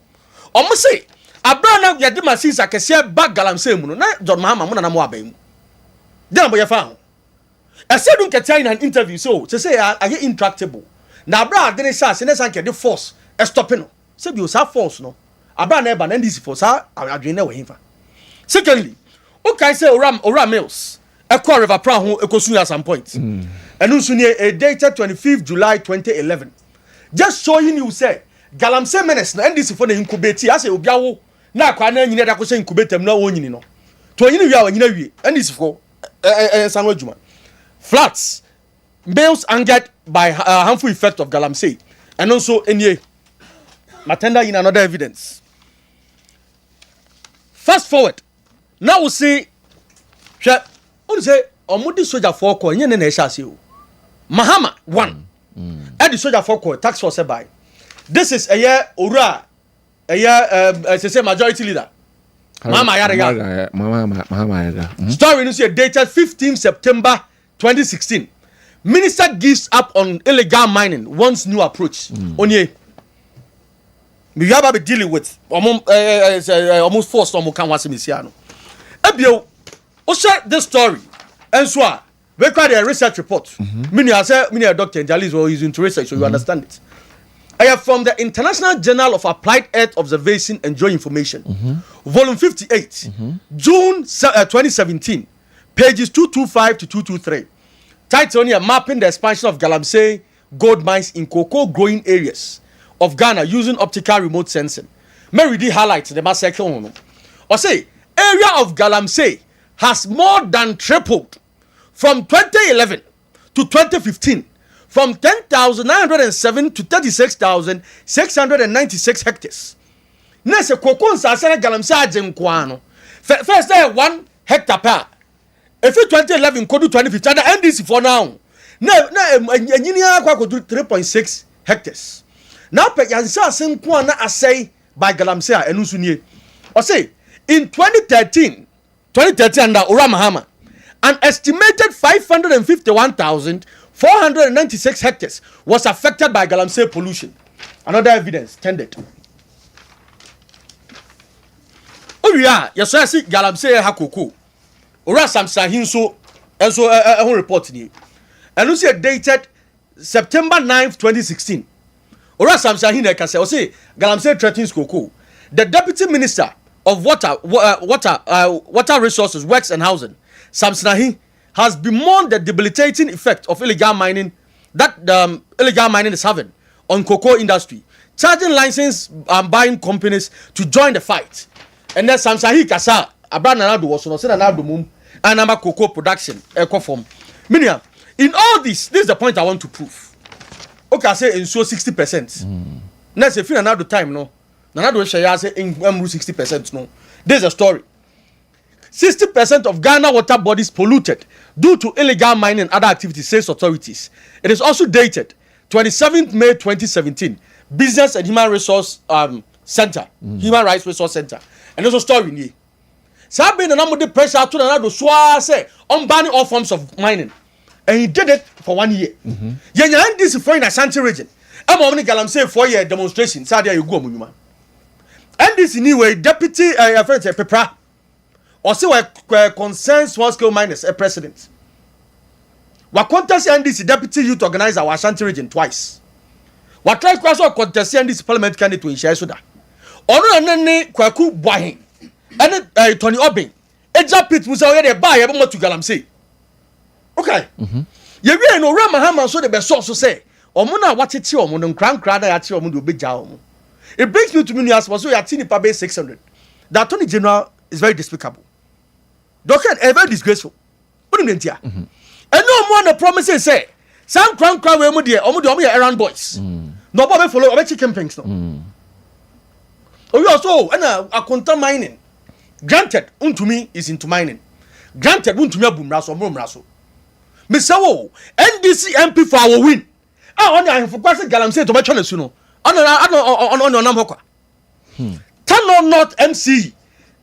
omo say abra na yede machines akese ba galamsey mu no na John Mahama mu na mo aban mu dem boy fa ho esedun ketia in an interview so say are intractable na abra de ne sha se ne san ke de force stopping no say bi o sa force no abra na eba na ndisi for sa adwen na we himfa secondly okay say ora mills ekọ river pra ho ekosu at some point enu nso ne a dated 25th July 2011 just showing you say galamsey menace na ndisi for na incubate as obiawo na akwa na nyine da ko say incubator na wo nyini no to nyini wi a nyina wi ndisi for sanwa juma floods mills angered by harmful effect of galamsey and also any matenda in another evidence. Fast forward now we see what say omudi soldier for call yen na e sha se o Mahama 1 and the soldier for call tax force by this is a year ora a year say majority leader Mahama Yaraga story news dated 15 September 2016 minister gives up on illegal mining wants new approach onye we have been dealing with almost forced on can was misiano ebio o share this story and so we quite a research report mini a doctor and journalist who is into research so you understand it. I am from the International Journal of Applied Earth Observation and Geoinformation, volume 58, June 2017, pages 225 to 223. Title here, mapping the expansion of galamsey gold mines in cocoa growing areas of Ghana using optical remote sensing. Mary D highlights the massacre on. Or say, area of galamsey has more than tripled from 2011 to 2015. From 10,907 to 36,696 hectares. Nese kokon sa sene galamsey ajenkwano. First day 1 hectare per. If 2011 go to 2015, the NDC for now. Na engineer kwa go 3.6 hectares. Now pe yansa senkwa na asay by galamsey enusu nie. O say in 2013 under Ora Mahama, an estimated 551,496 hectares was affected by galamsey pollution. Another evidence tended. Oh yeah, yes I see galamsey hakoko. Ora Samsa hinso enso whole report ni. And you see dated September 9th 2016. Ora Samsa hin ka say o say galamsey threatens cocoa. The deputy minister of water resources, works and housing, Samsnahi, has bemoaned the debilitating effect of illegal mining that illegal mining is having on cocoa industry, charging license buying companies to join the fight. And then Samsnahi kasa abran na do was no say na do mum anama cocoa production form. Meaning, in all this is the point I want to prove. Okay, I say in so 60%. Now say feel another time no. Nanado share say in 60% no. This is a story. 60% of Ghana water bodies polluted due to illegal mining and other activities, says authorities. It is also dated 27th May 2017. Business and Human Resource Center, Human Rights Resource Center. And there's a story in here. Sabi na namu de pressure to Nanado swa say on banning all forms of mining. And he did it for 1 year. Yenya this for in Ashanti region. I'm only galamsey 4-year demonstration. Sadia you go mu. And this anyway, deputy friend Pepra, or see where concerns small scale miners a president. What contest and this deputy youth organizer our Ashanti region twice. What try cross or contest and this parliament candidate to ensure so that. Ono nene kwaku boahin. And Tony Obin. Eja pit musa we dey buy ebe mo to galamsey. Okay. Ye we no Ora Mahama so the best so say. Omo na watete omo no nkran na ya te omo do beja omo. It brings me to me as well. So your team per base 600. The Attorney General is very despicable. Doctor, very disgraceful. What do you mean? And no more the promises say. Some crown we omo errand boys. No Bobby follow over chicken pinks no. Oh you also and a content mining. Granted, unto me is into mining. Granted, unto me boom raso. Mr. Wo, NDC MP for our win. on ahemfo kwase galamsey to betwa nasu no on nam hokwa tano not MC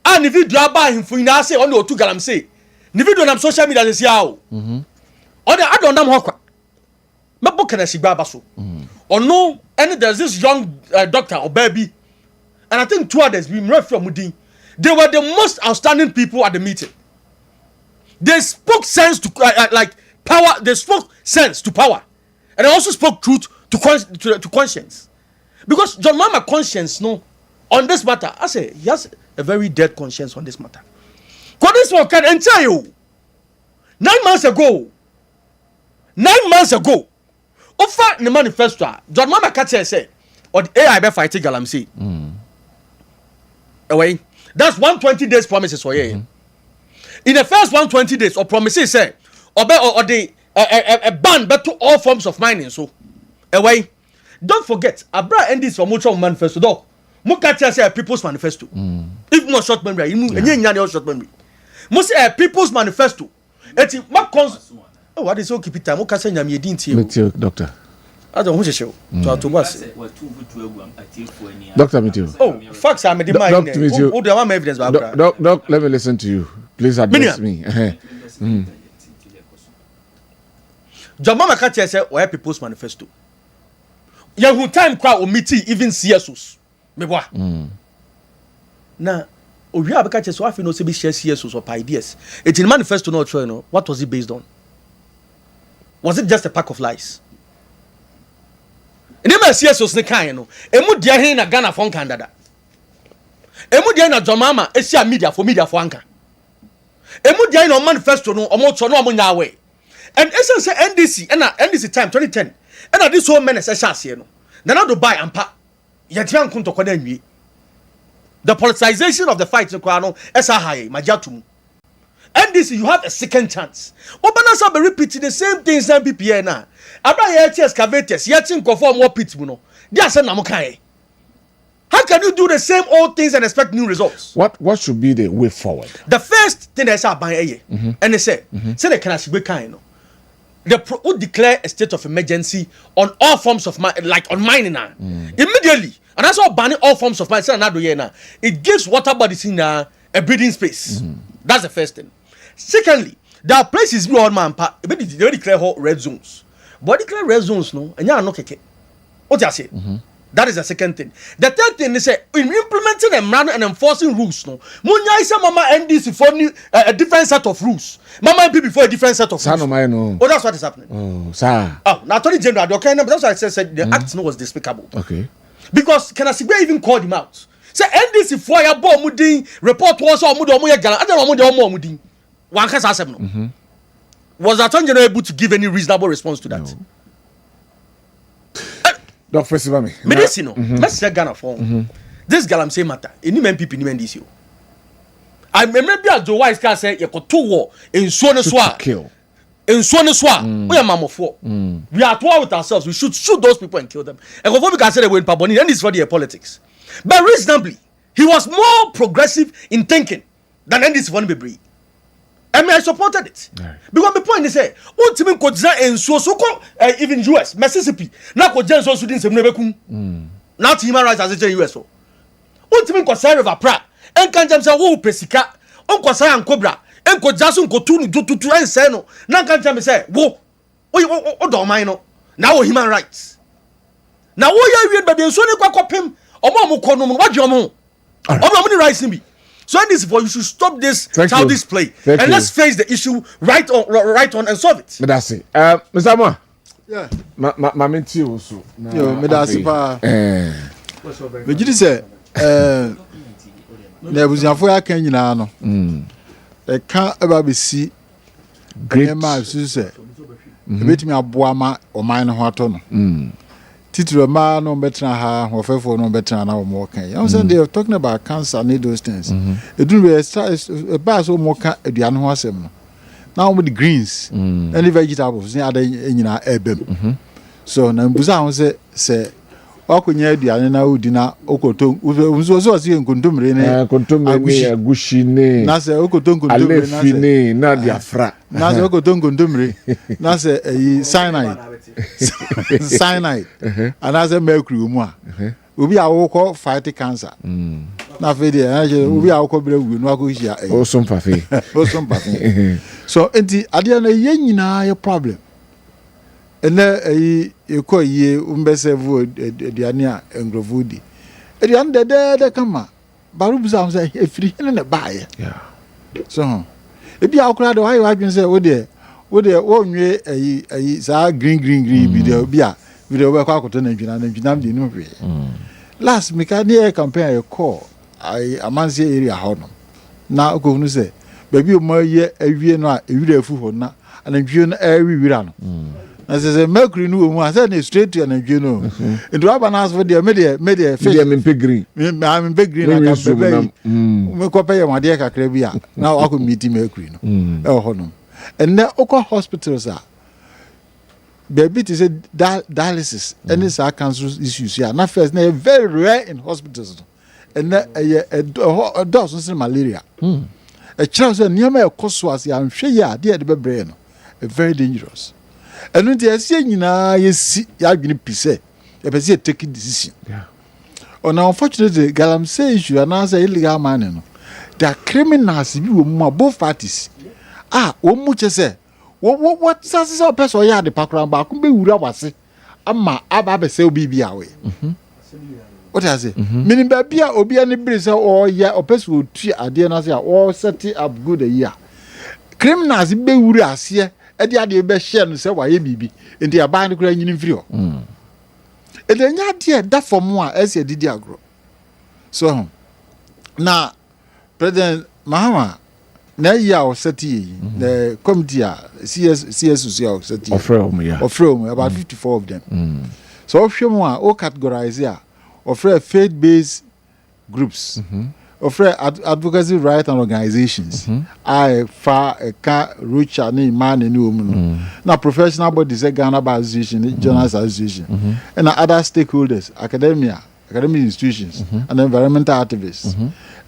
and video aba ahemfo ina say on otu galamsey ni video nam social media say o on adon nam hokwa mebo kana sigba abaso ono and there's this young doctor or baby and I think two others we read from Mudin. They were the most outstanding people at the meeting. They spoke sense to like power. They spoke sense to power, and they also spoke truth to conscience. Because John Mama conscience, no, on this matter, I say he has a very dead conscience on this matter. Because this one can tell you, 9 months ago, offer the manifesto. John Mama Katia said, or the AI be fighting Galamsey. Away. That's 120 days promises for you. In the first 120 days, or promises say, or the ban but to all forms of mining. So, away. Don't forget, Abra and this from Mutual Manifesto. Dog, Mukatia say a People's Manifesto. If not short memory, you short memory. Must say a People's Manifesto. It's what is so keep it time? Mukasa Yami didn't doctor. I don't want to show. To was
Doctor, meet you.
Oh, facts are made in mind.
Doctor, meet you.
Oh, there are evidence.
Doc, let me listen to you. Please address me.
John Mama Katia said, where People's Manifesto. Yahu time crowd or meeting even CSOs. Me boy. Now, we have a catch so I feel no se be share CSOs or ideas. It's in manifesto not true, no. What was it based on? Was it just a pack of lies? And them CSOs ne kan no. Emu dia hin na Ghana for Canada. Emu dia na John Mama Asia media for anka. Emu dia na manifesto no omo so no omo nya away. And essence NDC and NDC time 2010. And this whole menace ase no. Na na do buy ampa. Yetian kunto kwada nwie. The politicization of the fight no kwa no esa high majatum. NDC you have a second chance. Obanasa be repeating the same things and PPN na. Abra ye excavators yetin conform more pit mu no. They say na mo kan. How can you do the same old things and expect new results?
What should be the way forward?
The first thing they say ban eye. And they say they can actually kan no. Would declare a state of emergency on all forms of like on mining now. Immediately. And that's all banning all forms of mining. It gives water bodies in a breathing space. That's the first thing. Secondly, there are places we all man they declare red zones. But declare red zones no and you are not keke. What you say? That is the second thing. The third thing is in implementing and enforcing rules. No, Munya is Mama NDC for a different set of rules. Mama MP for a different set of rules. Oh, that's what is happening.
Oh, sir.
Oh, now Attorney General, okay, but that's why I said the act was despicable. Okay. Because can Asigbe even call him out? Say NDC for your bomb mudin report was all mudomoya gala. I don't know mudin. One case asem no. Was the Attorney General able to give any reasonable response to that? No.
Doc, first of all,
medicine. Let's say Ghana for this galamsey matter. Any man people ni this you. I remember Joe Wise can say you got 2 war in Swaneswa.
Kill.
In Swaneswa, we are mammo for. We are at war with ourselves. We should shoot those people and kill them. And before we can say they were in Paboni, then this for the politics. But reasonably, he was more progressive in thinking than this one be. I mean, I supported it. Right. Because the point is, ultimately, even US, Mississippi, now ko Jenso Sudan se mnebekum. Now human rights as a US. Ultimately, ko say river pra. En kan jam say wo pesika. On ko say an cobra. En ko jasun ko tunu tutu en say no. Na kan jam say wo. O do man no. Now human rights. Now wo ya wi ba bi enso ni kwa kopem. Omo mo ko no mo wadwe omo. Omo ni rights ni bi. So in this, you should stop this childish play and let's face the issue right on and solve it.
But that's it. Mr. Moa.
Yeah.
My mentee also.
Yo, me that's pa. Me just say, na buziafo ya kan nyina no. E kan eba be si great ma su say. Ebetimi aboa ma o man ho ato no. Titiro ma no betra ha hofefo no betra na o mo kan. You say they are talking about cancer and those things. E do be ba so mo kan aduane ho asem no. Now with the greens and the vegetables ni ada nyina ebem. So na mbuza ho say Okunya aduane na odi na okoto so se nkontomre ne
agushi ne
na se okoto nkontomre na se
ne na diafra
na se okoto nkontomre na se cyanide ana se mercury mu a obi awoko fight cancer na fe de obi awoko bere wu no akohia osomfafe so enti ade na ye nyina ye problem ene ekọ yie umbesevu ediane a engrovudi ediane de kama baru busa am say efiri ne baaye so ebi akura de why wadwen say wo de wo nwe za green video bia video be kwa akoto na ndwinam de no hwe last mekani campaign e call amanse area ho no na okohunu say baby o ma ye awie no a ewira afu ho na anadwie no awiwira no na se mercury no mu asa na straight to na dwe no ndo aba na aso de me fish
me green
na ka bebe me ko pay ma de kakra bi a na akọ meet mercury no e ho no and na okọ hospitals a baby to say dialysis any sa cancer issues here na first na very rare in hospitals and na a dose of malaria a chance niam e koso as ya nhwe ya de bebre no very dangerous. And when they are saying, you know, you see, you have been pisse, you have a taking decision. On unfortunately, Galam says you are not an illegal man. They are criminals, you both parties. Much say, what says our person? Yeah, the background back, be Urawasi. Abba say, be away. What I say? Meaning, baby, or be any breeze or yeah, or person will treat a dear Nazia or set it up good a year. Criminals, be Urasia. Edi ade be share no se wa ye bibi enti aba ne kura nyini mfiri ho ede nya de da fom a ese didi agro so na president Mahama na ya o seti the committee CS o seti ofrem about 54 of them so ofrem a o categorize a ofrem faith based groups offer advocacy right and organizations I fa ka rucha ni man ni omu na professional bodies Ghana Bar Association journalists association and other stakeholders academic institutions and environmental activists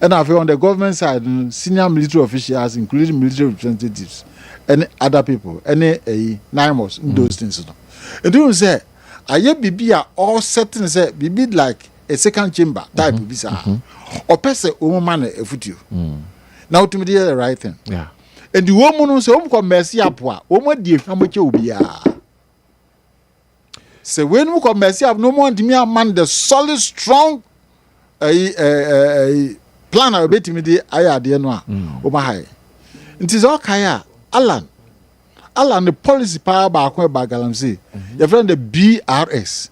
and I feel on the government side senior military officials including military representatives and other people any NIMOS those things and do say aye bibia all certain say bibi like a second chamber type visa or person woman a foot you now to me the right thing and the woman say come mercy up woman dear how much you be say when we come mercy up no more to me a man the solid strong plan a bit me the aya de no o ma high it is all kaya Alan the policy power ba ko ba galamsey your friend the BRS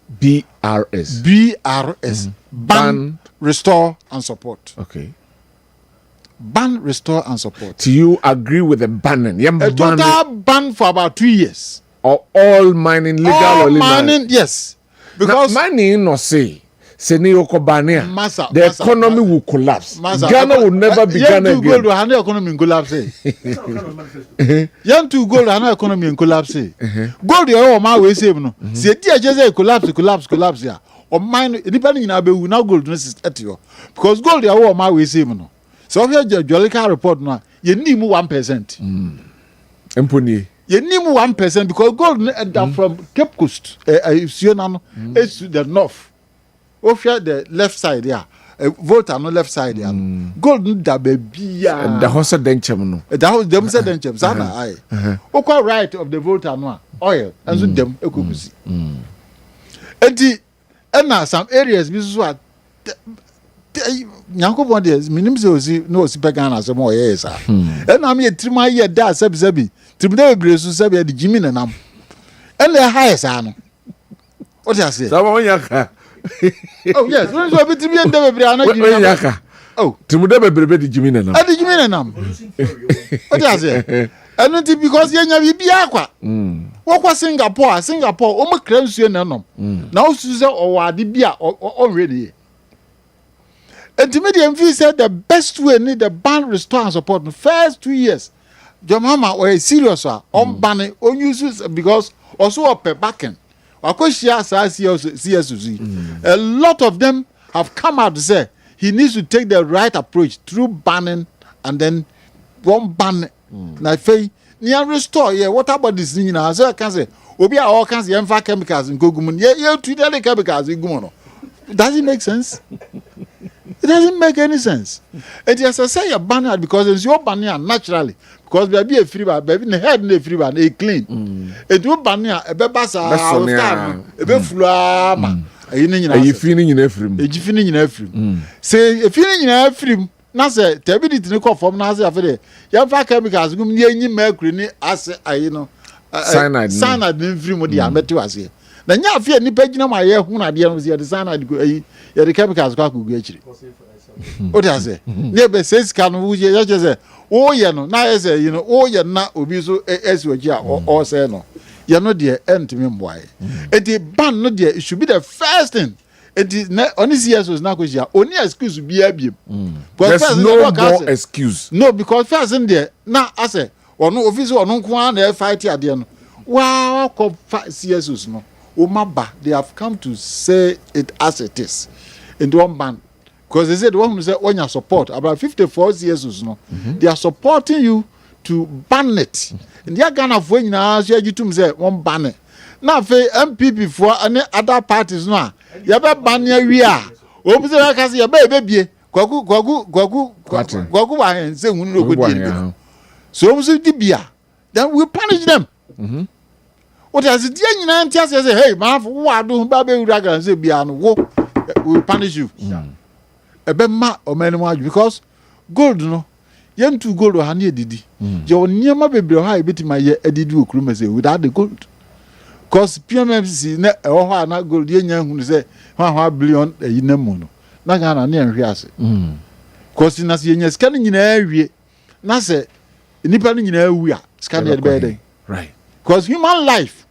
ban, restore and support.
Okay.
Ban, restore and support.
Do you agree with the banning?
A total ban for about 2 years.
Or all mining legal or illegal?
Mining, yes. Because
now, mining no say the economy will collapse. Ghana will never be Ghana again.
Gold will economy collapse. Young to gold and economy collapse. Gold you all my way save no. See just collapse here. Or mine depending na be we now gold no at you. Because gold you all my way save no. So if you Jolica report now, you need 1%.
Empony.
You need 1% because gold from Cape Coast is to the north. Over the left side there, vote on the left side there. Gold da baby
and the horse denchem no.
The house them said denchem sana I. Okay, right of the voter no oil and so them ekukusi. And some areas we so nyanko bon there minim se osi no osi pegana so mo yes ah. And am ye trima ye da sabi trima be so sabi the jimi nanam. And the highest ano. What you say?
Sama yaka.
Oh yes, when so be timi ende bebre ana jimi
yaka.
Oh,
timude bebre di jimi nanam.
Adi jimi nanam. What you say? And it because yenya bibia kwa. Wokwa Singapore o mo kra nsuo nanom. Na osu se owade bia already. And to me, the MV said the best way need the ban, restore and support the first 2 years. Your mama or a serious on banning on uses because also a per backing A lot of them have come out to say he needs to take the right approach through banning and then one ban. Na fei near restore what about this thing now? So I can say obi a all kinds of chemicals in gogumun. Yeah, treat the chemicals in gumono. Does it make sense? It doesn't make any sense. And yes, I say you ban it because it's your ban naturally. Because baby a free bar, baby the head a free bar, they clean. It will ban a bebasa, a beflama. You
feeling in every room.
You feeling in every room. Say, if feeling in every room, Nasa, Tabby didn't call from Nasa after young chemicals, you mercury, as I know, cyanide in free with the amateur as here. Then you fear any page in my ear, who I deal with the cyanide, the chemicals got to get you. What I say? Never says, can who you just say, oh, yeah, no, now I say, oh, you're not obiso as you or say no. You're not the end to me, why? And the ban, not there, it should be the first thing. It is only years was not only excuse to be a beam.
There's no more excuse.
No, because first in there, now I say, or no officer or no one there fight at the end. Wow, 5 years no. Umaba, they have come to say it as it is. In one ban. Because they said one who said when you support about 54 years no, they are supporting you to ban it. And they are gonna when you to say one ban it. Now for MPP for any other parties no. You better ban your we are. Open the case your baby. Kwaku and say we no good. So we dibia. Then we punish them. What has it yen and say hey man what do baby dragon say bia no we punish you. Ebema o many because gold no yen to gold o hane didi. Your niema bebre ha ebitima ye edidi okuru say without the gold. Because PMMC na ho na gold yen hu say 1 billion yinamu no. Na Ghana na enhwe ase. Because na se yen sika nyina awie na se nipa nyina awu a sika na be dey.
Right.
Because human life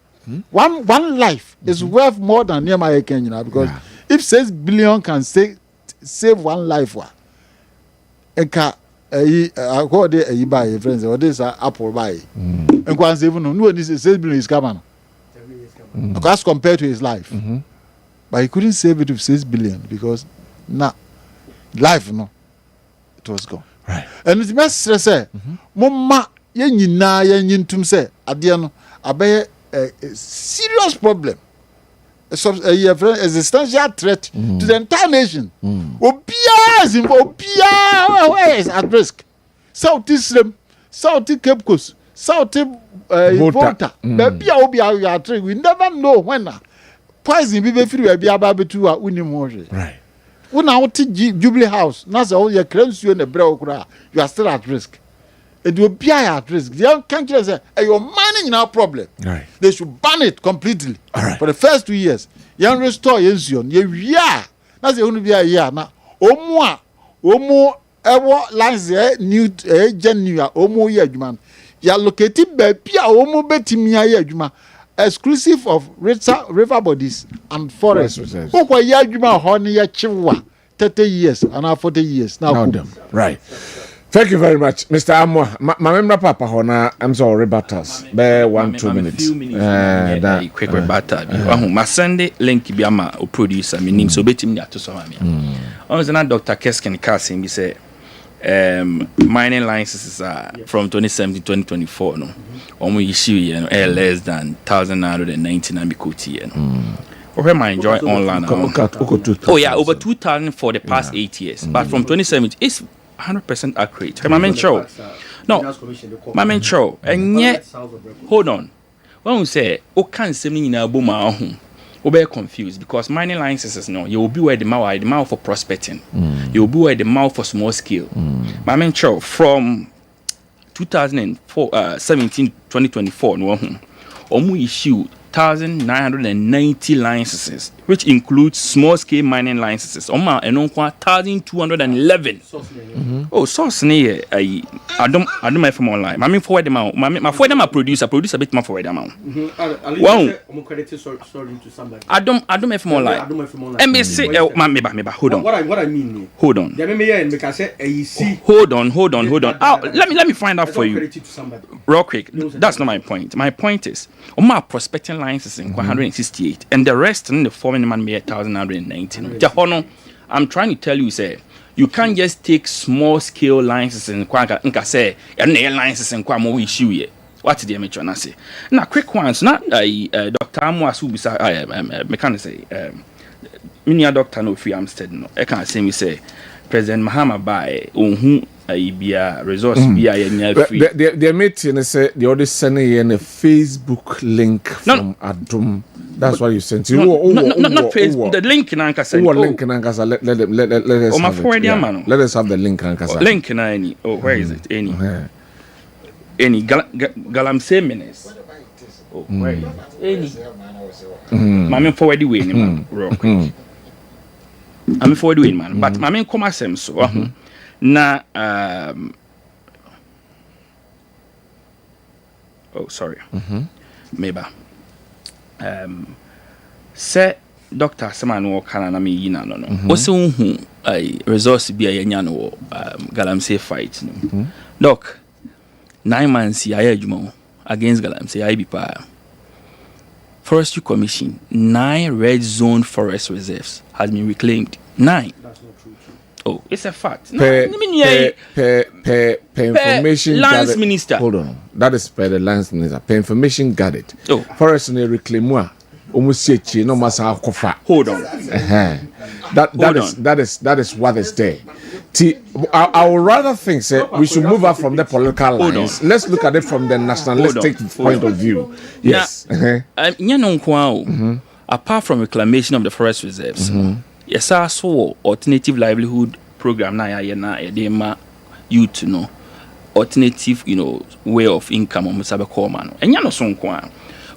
one life is worth more than near Kenya because if 6 billion can save one life enka go dey buy friends or this apple buy enka save no this 6 billion is coming because compared to his life but he couldn't save it with 6 billion because life no it was gone
right
and the best say mama ye nyina ye nyintum say ade no abaye a serious problem a existential threat to the entire nation. Obia is at risk. Southeast Cape Coast, Volta. We never know when poison be free be about to a unimotion.
Right.
When I want to Jubilee House, now all your claims you in the brow, you are still at risk. It will be at risk. The young country say, you're mining in our problem.
Right.
They should ban it completely.
All right.
For the first 2 years. Young restore yension. Yeah. That's the only be a year now. Omo ewo lines new January. Omo year man. You are located by Pia Omo betimia year juma. Exclusive of river bodies and forests. Oko year juma honey ya chiwa 30 years and 40 years now.
Right. Thank you very much, Mr. Amwa. My member Papa Hona, I'm sorry, rebuttals. Bear 1-2 minutes.
Quick rebuttal. My Sunday link biama o producer, my name so betim ya to so me. I was na Dr. Kessben Casting be say mining licenses are from 2017 2024 no. Omo issue less than 1999 bikoti no. Over my enjoy online. Oh yeah, over 2000 for the past 8 years. But from 2017 it's 100% accurate. My main show. No, my main show. And yet, hold on. When we say, "Oh, can't say me in a boom," we'll be confused because mining licenses, no, you will be where the mouth for prospecting. You will be where the mouth for small scale. My main show from 2017 2024, no, we issued 1,990 licenses, which includes small-scale mining licenses. Oma eno kwa 1,211. Oh, source ne I don't from online. Mami forward them out. My forward them a producer bit my forward them out. Wow. I don't from online. MBC meba hold on.
What I mean.
Hold on. Hold on. Let me find out for you. Real quick. That's not my point. My point is, Oma prospecting licenses in 168, and the rest in the foreign man made 1,119. Jahono, I'm trying to tell you, say, you can't just take small scale licenses in Quanka say, and the licenses in Quamo issue ye. What did the amateur say? Now, quick ones, not Dr. Amwas who beside mechanic say, Minia Doctor no free Amstead. No, I can't say me say, President Mahama by who be a resource be a free.
The meeting say the other sending in a Facebook link from Adum. That's what you sent.
Not Facebook. The link in Ankasa.
Link in Ankasa. Let us. Let us have the link in Ankasa.
Link in any. Oh, where is it? Any Galamsey minutes. Oh, where is it? Any. Mammy forward the way, man. Real quick. I'm forward the way, man. But mammy come as him so. Na oh, sorry. Maybe. Say Doctor Saman walk na me yina no. Also hu resource bi anya no Galamsey fight no. Doc 9 months ya adwuma against Galamsey I be pa. Forestry Commission 9 red zone forest reserves has been reclaimed. 9. That's not true. Oh, it's a fact.
Per information
Lands
gathered,
Minister.
Hold on. That is per the Lands Minister. Per information gathered.
Oh.
Forest ne reclaim moi. Almost say no matter how kofa.
Hold on.
That is what is there. I would rather think say we should move out from the political lines. Let's look at it from the nationalistic point of view. Yes.
Apart from reclamation of the forest reserves, yes, I saw alternative livelihood program na ya youth no alternative way of income on Musabe Korman. And no so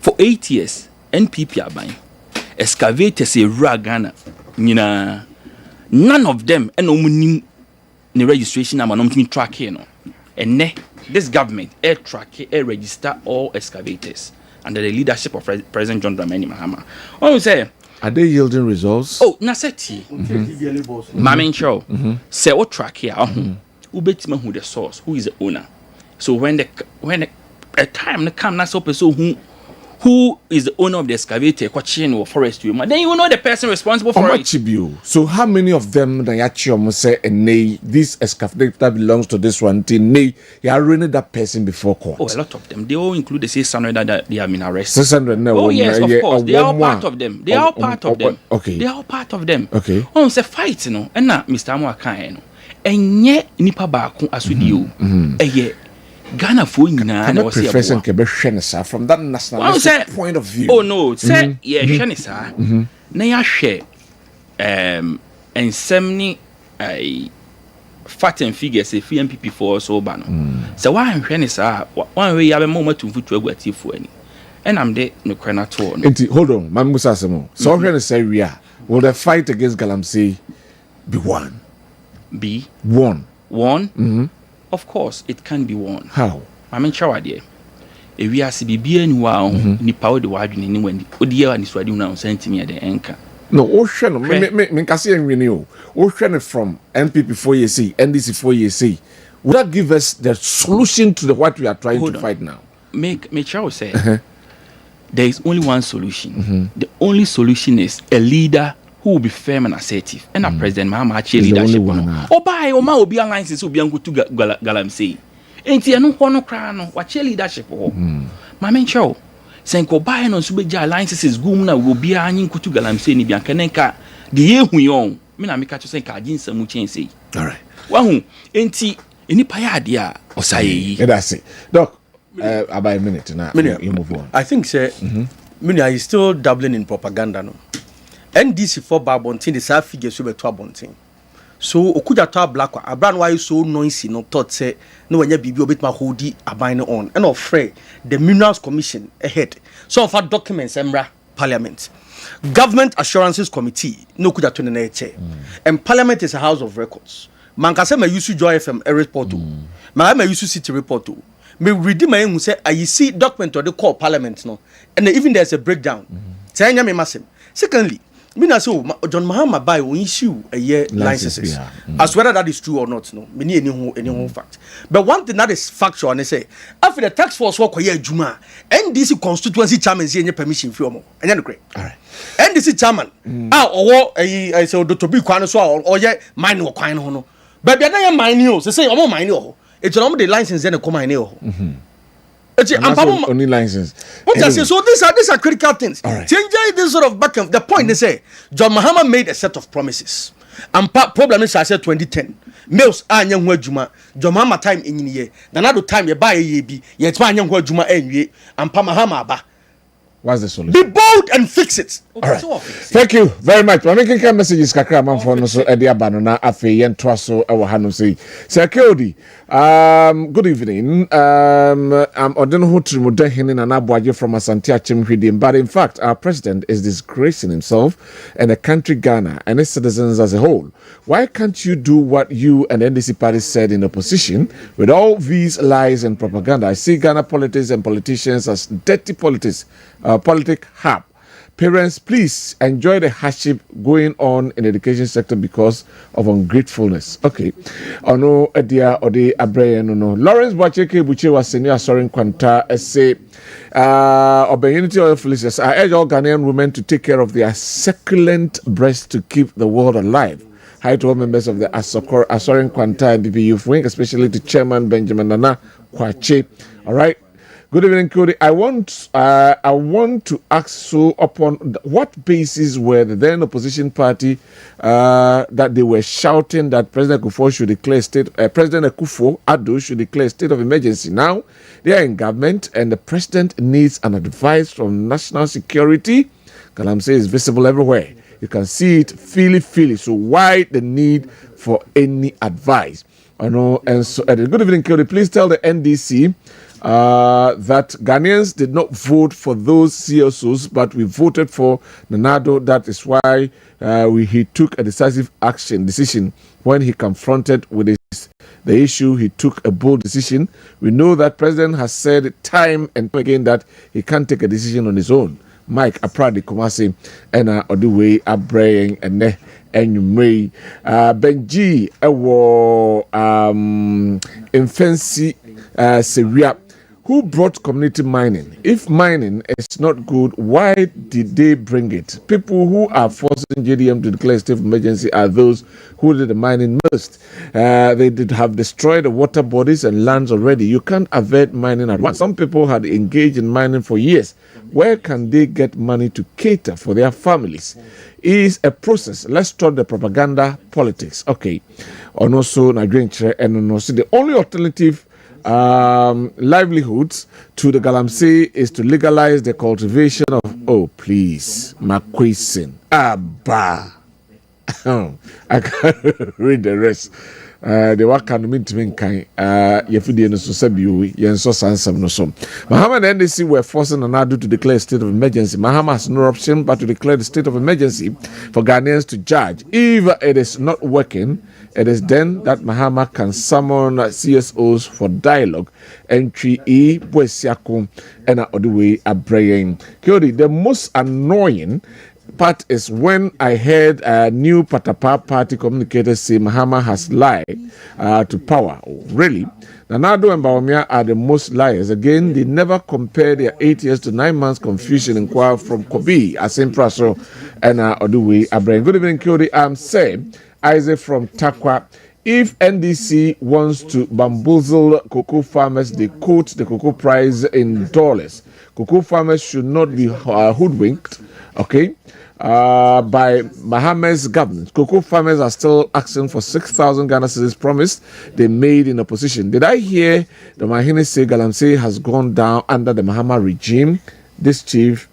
for 8 years NPP are buying excavators a ragana none of them and no the registration number no track here no and this government track register all excavators under the leadership of President John Dramani Mahama. What we say?
Are they yielding results?
Oh, Naseti. Mamin Show. Say what track here? Who bet me who the source? Who is the owner? So when a time come, that's up so who is the owner of the excavator, chain or forestry? Then you know the person responsible for it.
So how many of them that say nay this excavator belongs to this one thing? Nay, you are running that person before court.
Oh, a lot of them. They all include the 600 that they have been arrested.
600 no.
Oh yes, of course. They are all part of them. They are all part of them.
Okay.
They are all part of them.
Okay.
On say fight no. And na Mr. Amoakan no. Enye nipa baako asudi o. Eye Ghana for nyina na wose
professor ke be hwe sa from that nationalistic point of view.
Oh no, say hwe ne sa. Na ya hwe ensemni fact and figures if MPP for so ba no. So why hwe ne sa one way ya be mo matumfutu aguatifo ani. And I'm there no kwana to no.
Hold on, man Musa Semo. So hwe ne say we are will the fight against Galamsey be won?
Be
won.
Won? Of course, it can be won.
How?
I mean, shower there. If we are CBB and wow, ni power the word in when the year and this word now sent me at the anchor.
No, Ocean, me kasi and renew. Ocean from NPP 4 years, NDC 4 years. Would that give us the solution to what we are trying to fight now?
Make sure say there is only one solution. The only solution is a leader who will be firm and assertive. And a President Mahama leadership. Oh, by Oma will be alliances will be able to Galamsey. Ain't you no one crown what leadership? Mamma Chow. Senko by no Subeja alliances Gumna will be an to Galamsey ni Biancanenka. The year we own. Mina make to say Cardin some change.
All right.
One ain't he any payadia or say
that's it. Doc, about a minute now. You move on.
I think sir Minia is still dabbling in propaganda no. NDC for Babontin, the side figures to be Twabontin. So, Okuda to black, a brand why so noisy, no thought say, no one be a bit my hoodie, a bind on, and afraid the Minerals Commission ahead. So, of our documents, Emra, Parliament. Government Assurances Committee, no kuda to the and Parliament is a house of records. Mankase me use Joy FM a report to. Me use City report to. Me read my who say, I see document or the call Parliament no. And even there's a breakdown. Say, me massive. Secondly, Me na say John Mahama buy we issue a year licenses. As whether that is true or not, no. Me need any fact. But one thing that is factual, and they say after the tax force work year Juma, NDC constituency chairman say any permission for mo. And you agree? All right. NDC chairman, I say Dr. B Kwan so or ye mine or Kwan no. But they are mine you. Say omo mine you. It's not the license then come mine you.
Only license.
What I say, so these are critical things.
Right.
Change this sort of back and the point they say John Mahama made a set of promises. And problem is I said 2010. Males are young juma. John Mahama time in year. Then other time you buy a ye be yet one young juma and Mahama ba.
What's the solution?
Be bold and fix it.
All right. Thank you very much. I'm making messages kakra man for no so edia banana afi yen twaso e wo hanu sei. Sir Keodi, good evening. I'm Odin Hutri Mudehini and Abuaje from Asante Achimhidi. But in fact, our president is disgracing himself and the country Ghana and its citizens as a whole. Why can't you do what you and NDC party said in opposition with all these lies and propaganda? I see Ghana politics and politicians as dirty politics. Politic hub. Parents, please enjoy the hardship going on in the education sector because of ungratefulness. Okay. Ono edia ode abreye no. Lawrence Bwacheke Buche was senior sorin kwanta say Unity Oil Felicitas. I urge all Ghanaian women to take care of their succulent breasts to keep the world alive. Hi to all members of the Asorin Kwanta NDP Youth Wing, especially to Chairman Benjamin Nana Kwache. All right. Good evening, Cody. I want to ask so upon what basis were the then opposition party that they were shouting that President Akufo should declare President Akufo-Addo should declare state of emergency. Now they are in government and the president needs an advice from national security. Galamsey is visible everywhere. You can see it, feel it. So why the need for any advice? I know. And so, good evening, Cody. Please tell the NDC that Ghanaians did not vote for those CSOs, but we voted for Nanado. That is why he took a decisive decision when he confronted with the issue. He took a bold decision. We know that President has said time and time again that he can't take a decision on his own. Mike Apradi Kumasi and Oduwe Abraying and Enyumei Benji Ewo Infancy Syria. Who brought community mining? If mining is not good, why did they bring it? People who are forcing JDM to declare state of emergency are those who did the mining most. They did have destroyed the water bodies and lands already. You can't avert mining at once. Some people had engaged in mining for years. Where can they get money to cater for their families? It is a process. Let's stop the propaganda politics. Okay. And also, and also the only alternative livelihoods to the Galamsey is to legalize the cultivation of please, Makwesin. Abba. I can't read the rest. The work can mean to me kind Yefudi no so sabi yen so sansam no so. Mahama and NDC were forcing Nanado to declare a state of emergency. Mahama has no option but to declare the state of emergency for Ghanaians to judge. If it is not working, it is then that Mahama can summon CSOs for dialogue. Entry E Bwesiako and Oduwe Abraying. Kyori, the most annoying part is when I heard a new Patapa party communicators say Mahama has lied to power. Oh, really? Nanado and Bawumia are the most liars. Again, they never compare their 8 years to 9 months confusion in Kwa from Kobe, Asim Praso, and Oduwe Abraying. Good evening, Kyori. I'm saying Isaac from Takwa. If NDC wants to bamboozle cocoa farmers, they quote the cocoa price in dollars. Cocoa farmers should not be hoodwinked, okay, by Mahama's government. Cocoa farmers are still asking for 6,000 Ghana cedis promised they made in opposition. Did I hear the Mahine say Galamsey has gone down under the Mahama regime? This chief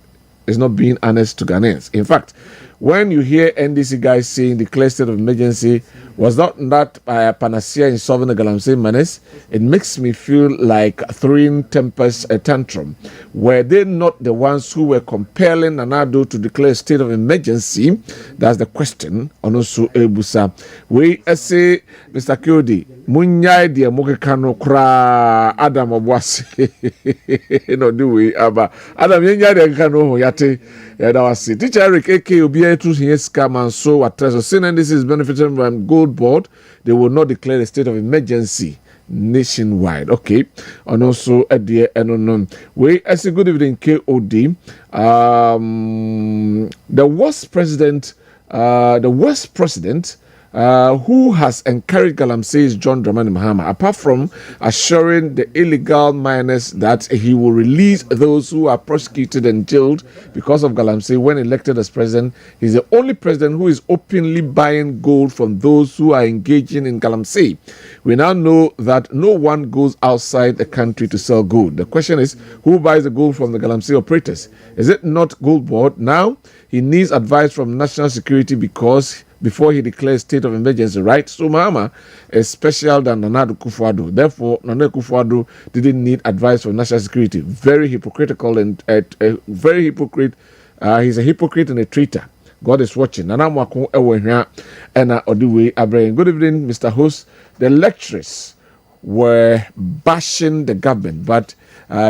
is not being honest to Ghanaians. In fact, when you hear NDC guys saying declare state of emergency, was not that a panacea in solving the Galamsey menace? It makes me feel like throwing tempers a tantrum. Were they not the ones who were compelling Nanado to declare a state of emergency? That's the question. Onosu Ebusa. We say, Mr. Kyodi, Munyai dia mokekano kra Adam Obwasi. No do we aba. Adam Munyai dia kano yate. Teacher Eric AK Obi Nene to here scam and so what treasure. Saying NDC is benefiting from gold board, they will not declare a state of emergency nationwide. Okay. And also at the end, we as a good evening KOD. The worst president who has encouraged Galamsey is John Dramani Mahama, apart from assuring the illegal miners that he will release those who are prosecuted and jailed because of Galamsey when elected as president. He's the only president who is openly buying gold from those who are engaging in Galamsey. We now know that no one goes outside the country to sell gold. The question is, who buys the gold from the Galamsey operators? Is it not Gold Board? Now, he needs advice from national security because before he declares state of emergency, right? So Mahama is special than Nana Akufo-Addo. Therefore, Nana Akufo-Addo didn't need advice from national security. Very hypocritical and very hypocrite. He's a hypocrite and a traitor. God is watching. Nana Mwako Ewenha and Odiwe Abraham. Good evening, Mr. Host. The lecturers were bashing the government, but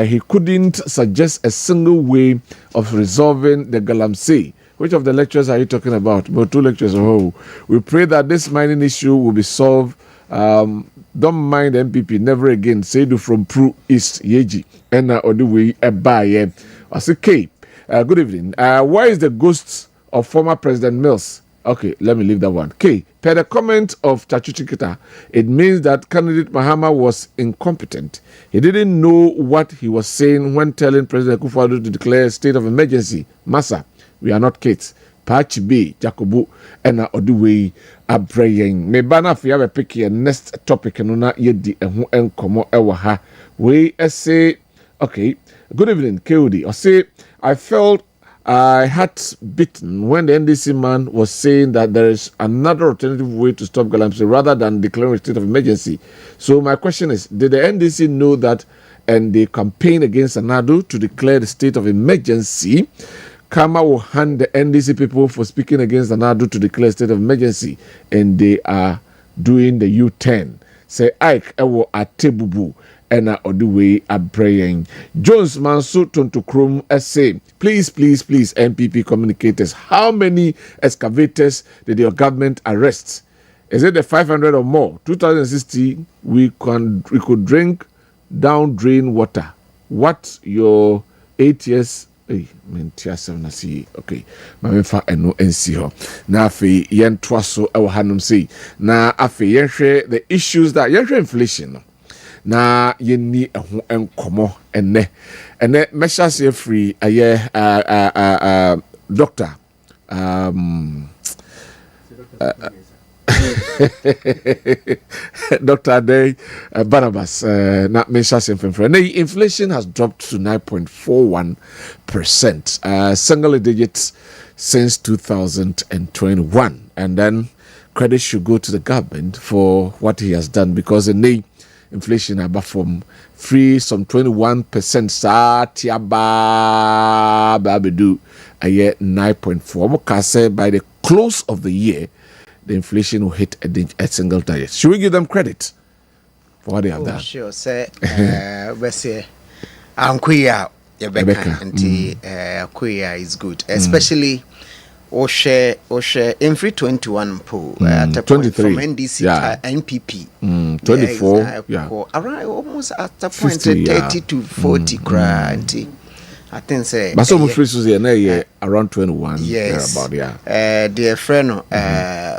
he couldn't suggest a single way of resolving the Galamsey. Which of the lectures are you talking about? About 2 lectures. Oh, we pray that this mining issue will be solved. Don't mind MPP, never again. Say do from Pru East Yeji. And Odiwe Ebaye. I say, K. Good evening. Where is the ghost of former President Mills? Okay, let me leave that one. K. Per the comment of Chachuchikita, it means that candidate Mahama was incompetent. He didn't know what he was saying when telling President Akufo-Addo to declare a state of emergency. Massa. We are not kids. Patch B, Jacobu, and Odiwe Abraying. Me bana fi have pick your next topic and na yedi ehu enkomo ewa ha. We say, okay. Good evening, KOD. I say I felt I had bitten when the NDC man was saying that there is another alternative way to stop Galamsey rather than declaring a state of emergency. So my question is, did the NDC know that and they campaign against Anadu to declare the state of emergency? Kama will hand the NDC people for speaking against Anadu to declare state of emergency, and they are doing the U-turn. Say Ike Ewo Atebubu and Odiwe Abraying. Jones Mansu Tontokrom say, please, MPP communicators, how many excavators did your government arrest? Is it the 500 or more? 2016, we could drink down drain water. What your 8 years? Okay, mamenfa eno ensi ho na afi yen twaso e hanum sei na afi yen hwe the issues that yen hwe inflation no na yen ni eho enkomo ene measure say free aye doctor Dr. Day Barnabas not mention inflation has dropped to 9.41%, single digits since 2021, and then credit should go to the government for what he has done, because the inflation above from free some 21% sa tiaba babedu a year 9.4 by the close of the year. The inflation will hit a single target. Should we give them credit for what they have done?
Sure, say, we say, Ankuya, Rebecca, and Ankuya is good, especially Oshe, in free 21 pool, at the point from NDC to NPP,
24,
around almost at the point 30 to 40 grand. I think say
but some free around 21.
Yes,
about
dear friend,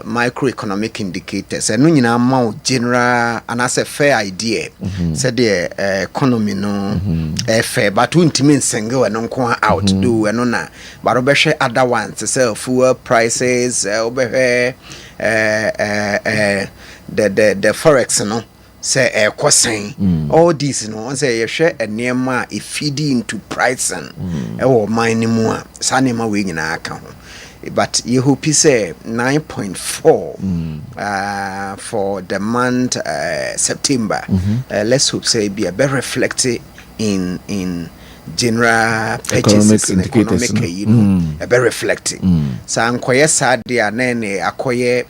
microeconomic indicators and when you know general and as a fair idea, said the economy no fair, but won't mean single and non out do and on but obeshe other ones sell fuel prices over the forex no. Say kwasɛn all this no say you share a nneɛma a feeding into pricing ɛwɔ man no mu a saa nneɛma we nyinaa aka ho, but you hope say 9.4 for the month September. Let's hope say be a better reflected in general purchases in economic a very reflecting. So ankoye sade anene akoye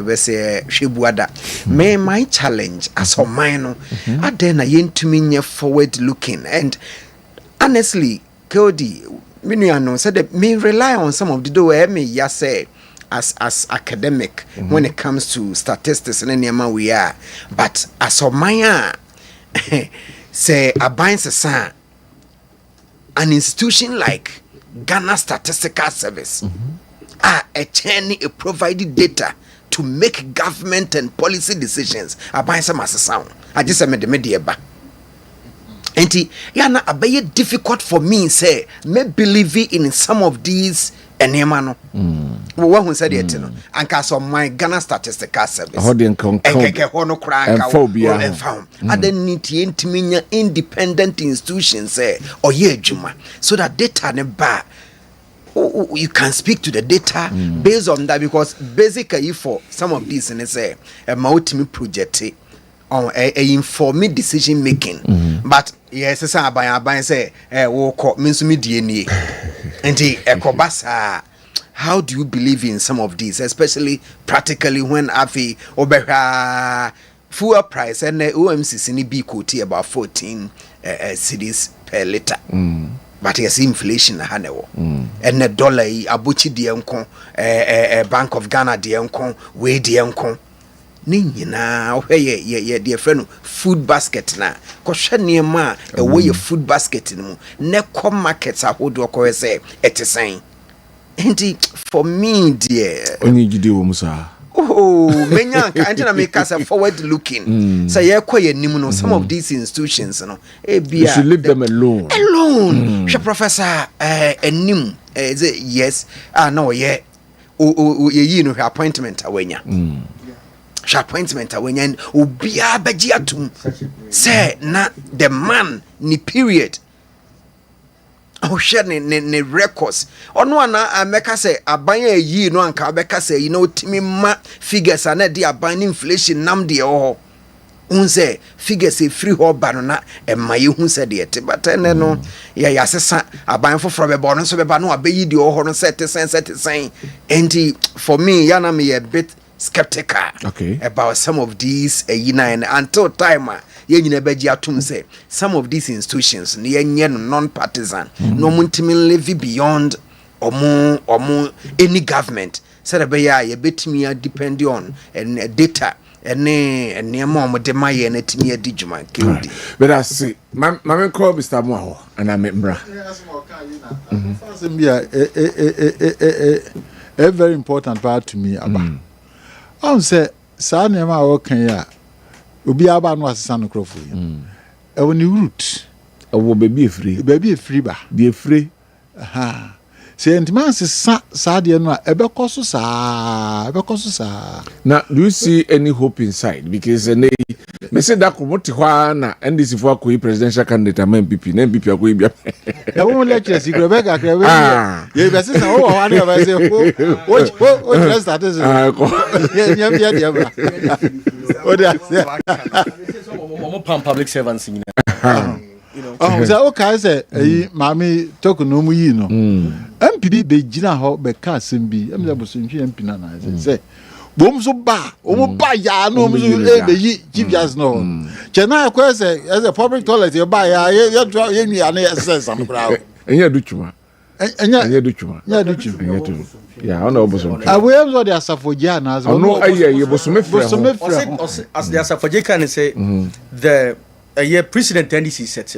we say hwebuada. May my challenge as a mine adena yentumi nye forward looking, and honestly Kodi Minuano said that me rely on some of the do me yes say as academic when it comes to statistics and any we are, but as of my say a binds a an institution like Ghana Statistical Service a chain a provided data to make government and policy decisions. A binds a sound. I just made the media back. Enti yana abaye difficult for me say me believe in some of these enema no wo hu said it no anka so my Ghana Statistical Service
ho de nkeke
ho no kra anka wo adaniti entiminya independent institutions say oye adwuma so that data ne ba you can speak to the data based on that, because basically for some of these and say a multi project on a informed decision making. But yes, it's about say walk means me DNA and the how do you believe in some of these, especially practically when afi obera fuel price and OMC ni be quote about 14 cedis per liter. But yes, inflation hanewo and the dollar abuchi dienko Bank of Ghana dienko we dienko ni na ye dear friend food basket na ko hwe niema e wo ye food basket no ne com markets ahodo ko say etisen enti for me dear
only gidi wo musa
menya ka enti na make us forward looking say ye koye nim no some of these institutions no
you should leave them alone
professor enim yes no ye ye no appointment awenya appointment when obia beji atum say na the man ni period share ne records ono ana ameka say aban yi no anka abeka say timi ma figures ana de aban inflation nam de ho unse figures free ho ba no na ema ye hu say de ete but ene no ya sesa aban foforo be bo no so be ba no abeyi de ho no set and for me yana me a bit skeptical about some of these and until time say some of these institutions non-partisan no muntimi live beyond omu any government said ye betimi depend on and data and mo de maye na timi adi djuma kedi
but I see mama call Mr. Moho and I'm membra
a very important part to me about I say sa nema a wokan ya obi aba no asesa no krofo yi e woni root
e wo baby efri ba
de efri say ntman sa de no a ebekoso sa
now do you see any hope inside because me say that komoti hwa na NDC for akoi presidential candidate am MPP na MPP akoi bia
e wo lecture secret be ga kra we ye be say wo hwa na be say o just start this nyam bia dia bra o dia
public servants you
know so okay say mami talk no mu yi no MPD be gina ho be ka asem bi am say bosuntwi MP na say bom so ba ya no mo be yi givias no chena akwa say as a public toilet you buy ya ye nua na say some crowd
enya dutuma yeah ona obosom
we am so the asafogia na as
no ye bosome frɛ
as the asafogia can say the a president NDC sets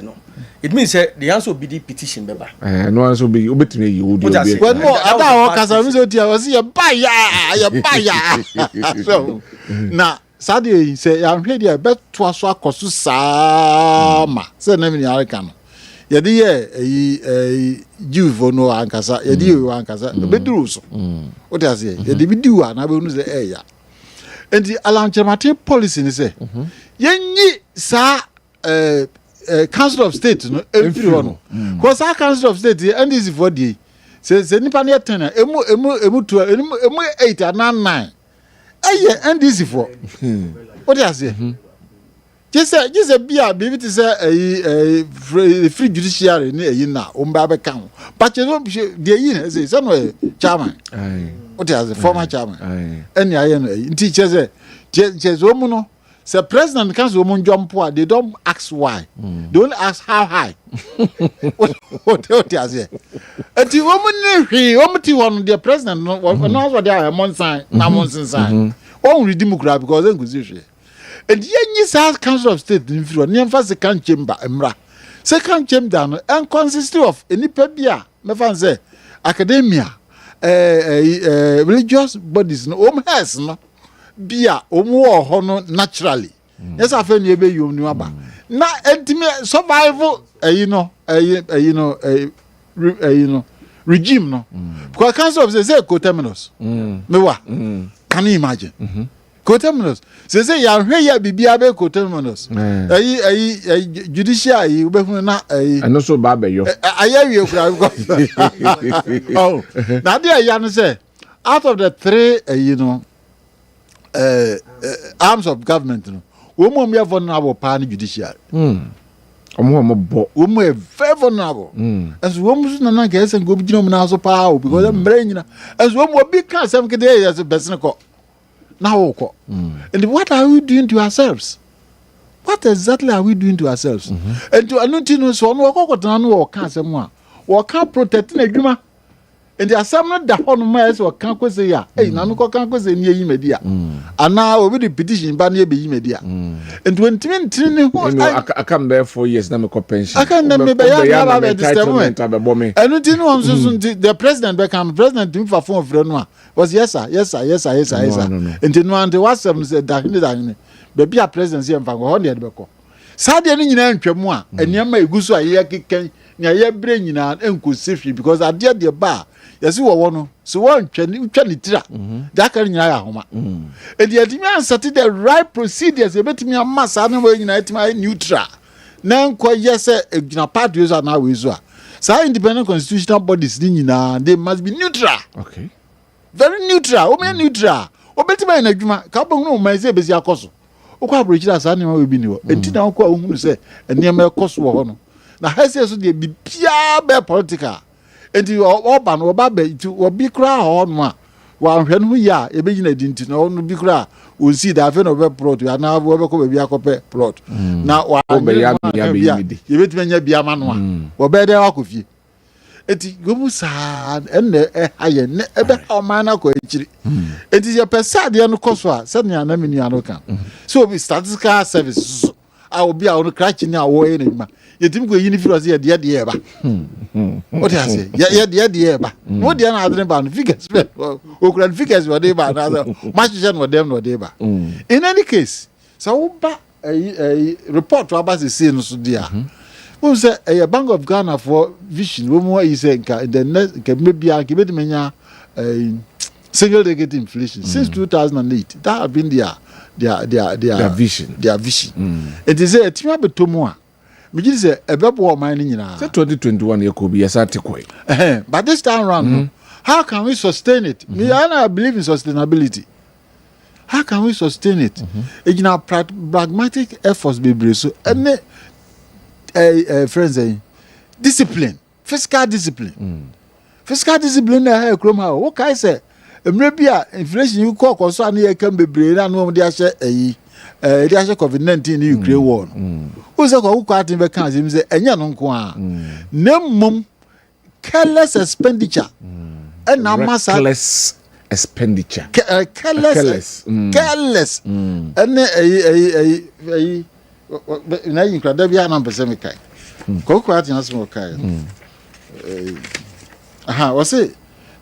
it means the answer will be the petition beba
no answer be obetime yi wo
do when no ada o kasa mi so dia o say ya so na sadie say ya hwe dia beto aso akoso sama say na mi arika no ye de ye juvo no ankasa ye de yo ankasa be duru so o de ase ye de bi diwa na be nu say ya enti alanchemate policy ni say yenyi sa Council of State no everyone because our Council of State and this for the say nipa na 10 emu 8 and 9 and this for what you say just be a baby to say free judiciary ni na o mba be kan but you know the yin say some chairman what you say former chairman any aye no teacher say je omu no So president comes woman jump poor, they don't ask why. They only ask how high. What they say. And the woman the president no what they are month sign, now month sign. Only Democrat because then good. And yen South Council of State in front, near second chamber, Emra. Second chamber and consists of any pebia, me fan say academia, religious bodies, no home has no. Bia omo ho naturally yes afa ni ebe yom ni aba na entime survival regime no because council of say co-terminus mewa can you imagine co-terminus say ya hwe ya bibia be co-terminus judicial yi be hu na
and also ba be yo
ayawie kura oh na dia ya no say out of the three arms of government no woman me vulnerable pa ni judiciary woman very vulnerable as woman so na ga esen go bigina mu na so pa because mbere nyina as woman obi ka sem kede yes person ko na wo ko and what are we doing to ourselves? What exactly are we doing to ourselves? And to anotino so no ko ko no ka sem a wo ka protect na adwuma. And the assembly da hono ma yes kan ko say ya na no kan ko say ni yi media ana obi the petition ba na e be yi media and when tin ho
I come there 4 years na me ko pension
I can me be ya na be disturb and tin ho so the president be come president him for phone frɛ no a was yes sir and tin no and what some say da ni be bia president say mfa go ho de be ko sa de ni nyina ntwamu a eniema eguso aye keken nya ye bre nyina enkosefi because ade de ba yes wo no so one twa ni tira da kan nyina ya homa and the adimi answer the right procedures ebetimi amasa na we nyina etima neutral na nko yes egina part user na we so a independent constitutional bodies ni nyina they must be neutral.
Okay,
very neutral o me neutral obetima na adwuma ka bo no man say besi akoso okwa abrochira sa ne ma we bi ni wo enti na okwa ohunu say eniema ekoso wo ho no na hase so de bibia be political enti oba no oba be ti obi kra ho no a wa hwe no ya e be gina dinti no no bi kra on see da fe no be plot ya na wo be ko be bia ko pe plot na wa
be ya be yimidi
ye be ti nya bia ma no a wo be de wa ko fie enti gomu sa enne aye ne e be o ma na ko ekiri enti ye pesa de no koso a se ne ana menu ano kan so be statistical service a obi a on crash ni a wo ye ne ma yetim ko yini firo se ye de eba o te ase ye de eba wo de na adre ba no figures o kura figures wo de ba na match no dem no de ba in any case so wo ba report wa ba se no so dia wo say a Bank of Ghana for vision wo mo yi say nka the next ke maybe an ke beti menya single digit inflation since 2008 that have been their
vision
it is a tima betomo a me ji say ebebo o man ni nyina
say 2021 ye ko bi yesa tekoi
but this time around how can we sustain it? Me I believe in sustainability. How can we sustain it? In our pragmatic efforts be brave so any friends discipline, fiscal discipline. Fiscal discipline na ha krom ha wo kai say emre bia inflation you call so an ye kan bebre na no de ahye de ahye COVID-19 ni Ukraine war. Wo say ko kwa tin be kan say enye no nko a na mum careless expenditure and
reckless expenditure
careless and na yin krada bia na mpese me kai ko kwa tin aso kai I say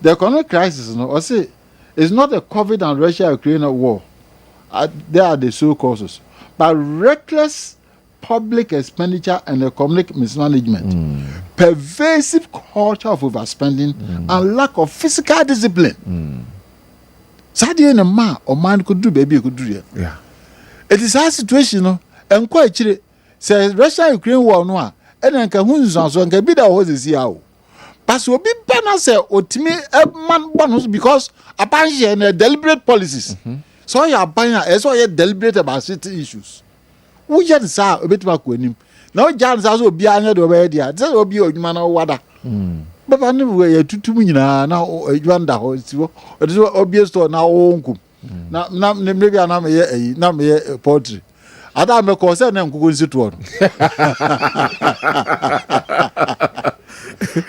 the economic crisis no I say it's not the COVID and Russia-Ukraine war. They are the sole causes, but reckless public expenditure and economic mismanagement, pervasive culture of overspending, and lack of physical discipline. Sadly, a man or man could do, baby could do it.
Yeah,
it is our situation, no, and quite chilly. Says Russia-Ukraine war no, and then can who is also and can be the horses here. But will be better say otimi man bonus because abandon and deliberate policies. So you are buying as well deliberate about certain issues. We just saw a bit back with him. Now John's also be under the way there. That will be old man or water. But I never way to me now you wonder how it's obvious to now uncle. Now maybe I am a poetry. Ada me ko se na nkuku nsi to no.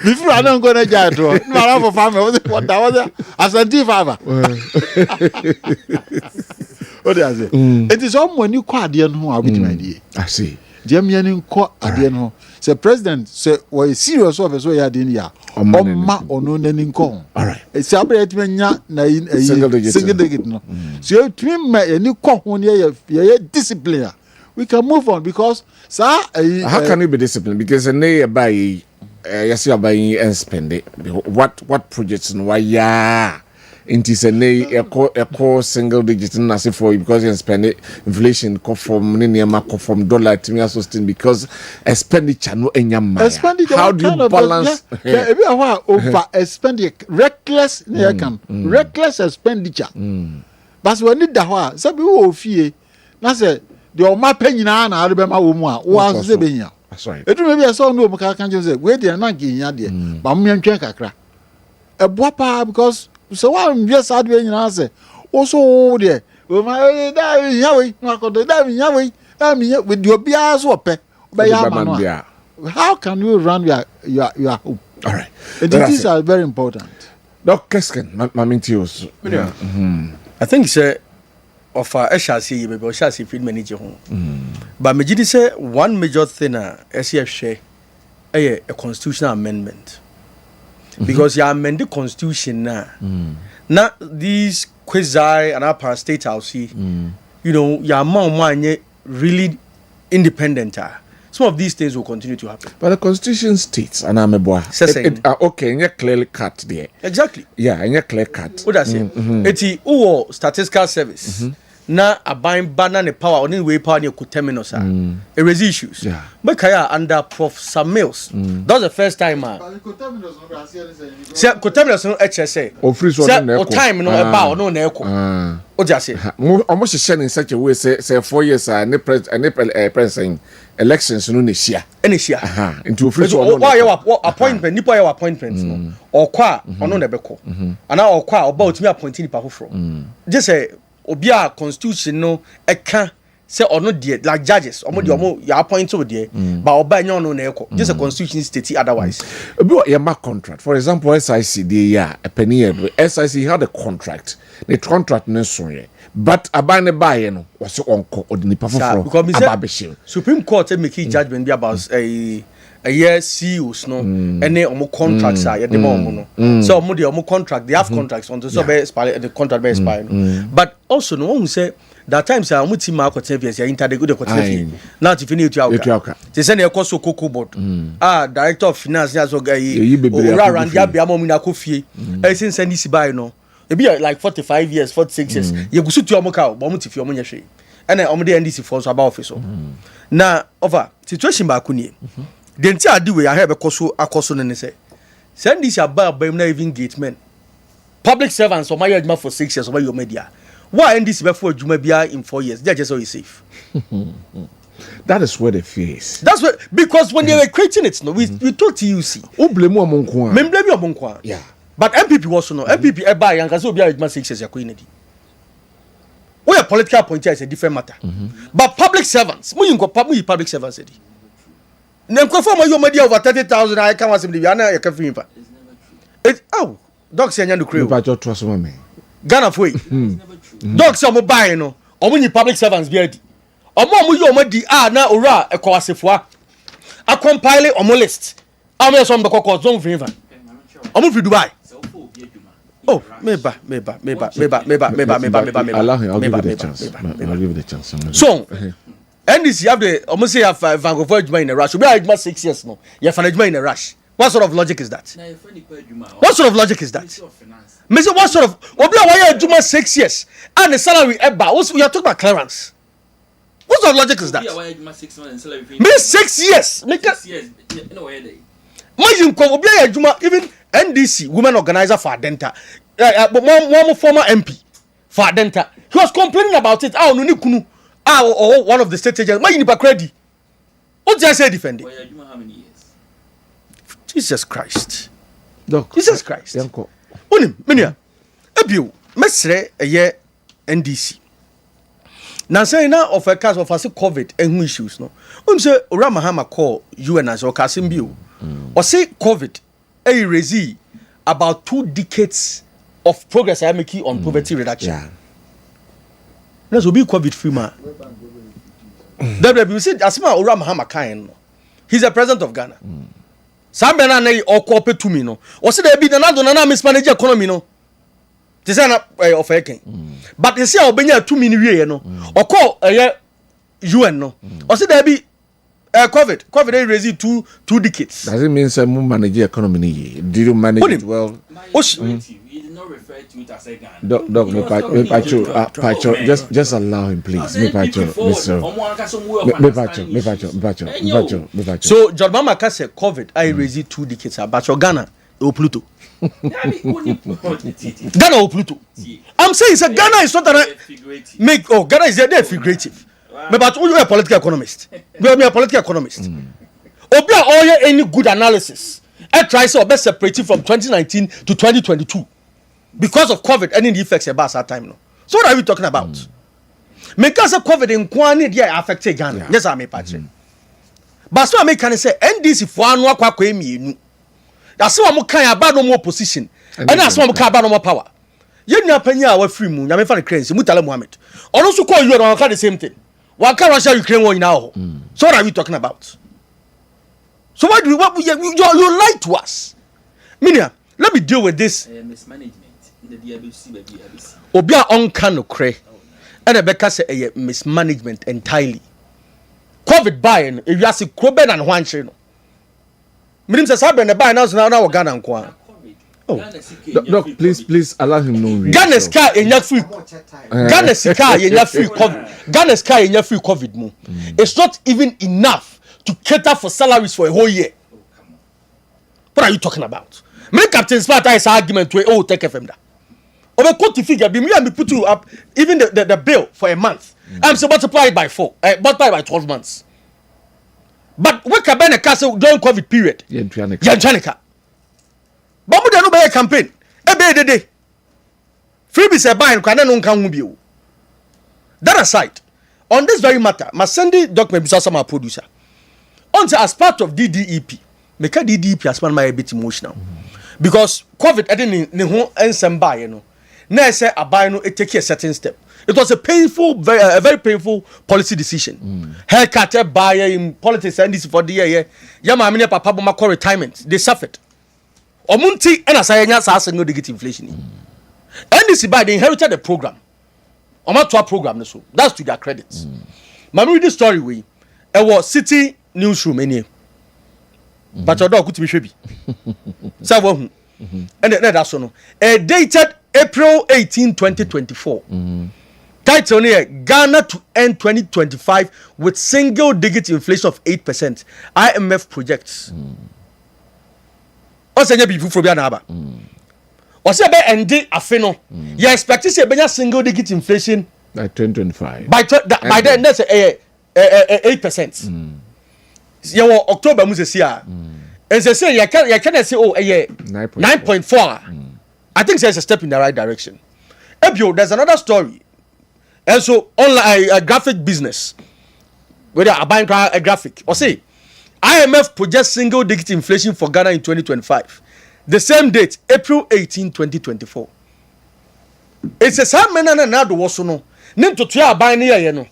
Before I don't go na ja to. No ara for farmer what was asanti farmer. What do I say? It is all when you kwa ade no ho abit my dey.
I see.
Jemia ni nko ade no. Say president say we serious officer ya dey ya. Omma ono nani nko.
All right.
It's about nya na single digit no. So you twin me any ko ho ne ye discipline. We can move on because sir
how can you be disciplined because na buy yes you are buying and spend it. What projects no why yeah into say a single digit na say for because you spend it inflation come from near from dollar to me sustain because expenditure no enyama. How do you balance
over expenditure reckless reckless expenditure. But when need da ho say be wo fie na say the o ma panyina na ade be ma wo mu a wo say be nya.
That's right.
Etu me be so no mo ka kan say we dey na ginya de ba mo ntwen kakra. E boa pa because so one yes ad we nyina say also there we ma da nya we na ko da nya we da mi with your bia so pe be ya ma no. How can you run your home?
All right.
These are very important.
Doc Kessben mamintios.
I think say of HRC maybe HRC field manager home. But me just say one major thing SCF share a constitutional amendment. Because you amend the constitution now. Now these quasi and our parastate house, you know, your mom really independent. Some of these things will continue to happen.
But the constitution states, and I'm a boy. Okay, and you're clearly cut there.
Exactly.
Yeah, and you're clear cut.
What does it? It's who statistical service. Na abine banner the power only way power near terminus it raise issues.
Yeah.
But kaya under Prof. Sam Mills. That was the first time say terminus no HSA.
O free so
o time no about no na eko. O just say
almost sharing in such a way say 4 years president elections no ne share.
Any share.
Into free so
why your appointment nipa your appointment no. Or kwa ono na beko. Ana or kwa about me appointing nipa foforo. Just say obi a constitution no eka say or no there like judges omo dey omo ya appoint over there but oba nya no na eko just a constitution state otherwise
obi your mark contract for example SIC dey ya a penny SIC had a contract the contract no so but aban ne buy no was onko odinipa foforo ababeshim
Supreme Court make judgment be about a year CEOs no any omo contracts are the no so omo dey omo contract they have contracts on so be expire the contract be expire but also no one say that time say omo team akọ service ya interdeg go dey continue now to finish you out they say na ekoso cocoa board director of finance ya so guy around dia bia mo na kofie since send this buy no e be like 45 years 46 years you go suit omo ka omo tifie omo nya hwe and omo dey NDC for so about office na over situation ba ku nie then ti adi we ahebe akoso ne say send this about na even gatemen public servants or my adjuma for 6 years or your media why NDC before adjuma bia in 4 years they just so you safe.
That is where the fear is.
That's what because when they were creating it no we told TUC
o blame omo nko a
me blame omo nko a
yeah
but MPP also no MPP e buy yanka so bia adjuma 6 years yakoyi nadi we a political appointee is a different matter but public servants mu public servants edi nem ko for my media over 30,000 I can was be ana e ka fi fa it dogs enya no creo
ba jo trust me
Ghana foi dogs am buy no omo ni public servants be edi omo yo di na ora e ko asefua a compile omo list am so mbe kokko zone fi fa omo fi Dubai meba
I'll give it a chance
so NDC have the almost say have Vancouver in a rush. We are 6 years now. You have an in a rush. What sort of logic is that? What sort of logic is that? Me say what sort of obi why you 6 years and the salary we are talking about clearance. What sort of logic is that? Me 6 years. Me 6 years. No way dey. Imagine ko obi even NDC women organizer for Adenta. One former MP for Adenta. He was complaining about it. No ni kunu. Or one of the state agents. Why you need credit? What did I say defending? How many years? Jesus Christ.
Look,
Jesus Christ.
Yanko.
Onim, menia. Ebio, mesre a year NDC. Now say now of a case of a COVID and issues no. Say Ramahama call UN as or Kasimbu. Or say COVID a raise about 2 decades of progress I make on poverty reduction.
Yeah.
That's will be COVID free man. We said Asma Ramahama kind. He's the president of Ghana. Some banana or cooperate to me no. Or say there be another mismanage economy no. This is not of a king. But you see, I'll be 2 million, no, or call a UN, no, or say there be COVID raised 2 decades.
Does it mean some manage the economy? Did you manage it well?
You did not refer to it as a gun.
Pacho, just allow him, please. Me Pacho.
So, John Mama said COVID, I raised 2 decades, but your Ghana, Pluto. Ghana or Pluto. I'm saying Ghana is not a make. Oh, Ghana is there figurative. But you are a political economist. You are a political economist. Obia all any good analysis. I try so best separated from 2019 to 2022 because of COVID. Any effects about that time no. So what are we talking about? Because of COVID in Kwani they affected Ghana. Yes, I may patch. But so I may can say NDC for anwa kwa kwemi. That's why I'm kind about no more position. And that's why I'm kind about no more power. You know, Penya, our free moon, I'm a crazy, Mutala Mohammed. Or also call you and the same thing. Why can't Russia Ukraine war now? So what are we talking about? So what you lie to us? Minia, let me deal with this.
Mismanagement in the DBC.
Obia on can cray. And a Becca say a mismanagement entirely. COVID buying, if you ask Kwabena and one channel. Minim says I've been a buy now Ghana and Kwan.
Oh, Doc, please allow him no.
Ghana's car in your free. Ghana's car in your free COVID. Ghana's car in your free COVID move. It's not even enough to cater for salaries for a whole year. What are you talking about? Make Captain Sparta is argument to take FM da. Over quote figure, be me and me put you up even the bill for a month. I'm so multiplied by 4, multiplied by 12 months. But we can buy a castle during COVID period. Yanchanika. But we don't buy a campaign. A day. Freebies are buying, can no come with you. That aside, on this very matter, my Sunday document is also my producer. Once as part of DDEP, make a DDEP as one my a bit emotional. Because COVID, I didn't know, and some buy, you know. Now I say, I buy no, it take a certain step. It was a painful, very painful policy decision. Haircut buyer in politics and this for the year. Yama many papa boma call retirement. They suffered. Omunti and asayanya sa no they get inflation. And this by they inherited the program. Oma to a program so. That's to their credit. Mami read the story we. It was city newsroom any. But your dog could be shebi. Sabo. And that's no. Dated April 18, 2024. Title here, Ghana to end 2025 with single-digit inflation of 8%. IMF projects. What's the people from Ghana? What's the end afeno? You expect to see a single-digit inflation
by 2025.
By then, that's 8%. You know, October must see. And they say you can say 9.4. I think there's a step in the right direction. Ebio, there's another story. And so online a graphic business, whether I buy a graphic or say IMF projects single-digit inflation for Ghana in 2025. The same date, April 18, 2024. It's a sad man and now also no. Need to try buy near you know.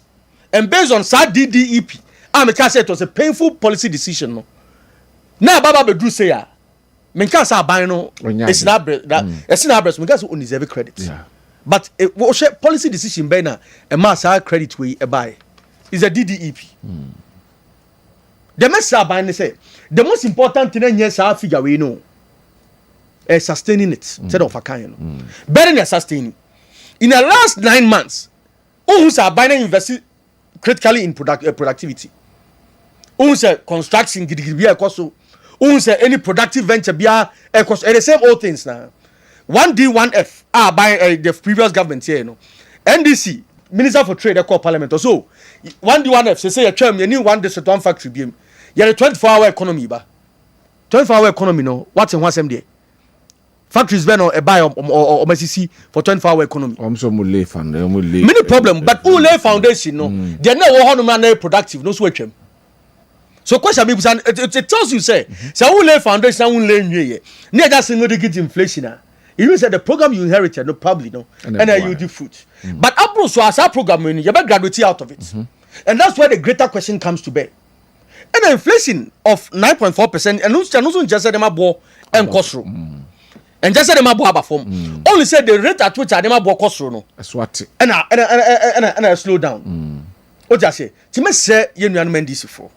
And based on sad DDEP, I say it was a painful policy decision no. Now Baba Bedru say ya. Menka say buy no. It's not that. It's not breast. Menka say on deserve credit. Yeah. But a policy decision by now, a mass credit we buy is a DDEP. The message by say the most important thing is our figure we know is sustaining it instead of a kind. Better than sustaining. In the last 9 months, who's are buying invest critically in productivity. Who's construction be a cost. Who's any productive venture be a cost. And the same old things now. 1D, 1F by the previous government here, you know. NDC, Minister for Trade, call Parliament. So, 1D, 1F, say a term, you need one district, one factory, you have a 24-hour economy, ba. 24-hour economy, no. What's in one same day? factories been or buy or MCC for 24-hour economy.
So lay foundation.
Many problem, but who lay foundation? No, they never man productive. No switch them. So question me, it tells you say, who lay foundation, who lay new near that single digit inflation. You said the program you inherited, no probably no, and then you do fruit. But April so as our program, you better graduate out of it, and that's where the greater question comes to bear. And the inflation of 9.4%, and also just said them abo and cost room, and just said them abo about form. Only said the rate at which I them abo cost room.
That's what.
And I slow down. What just say? Timmy say you know this before.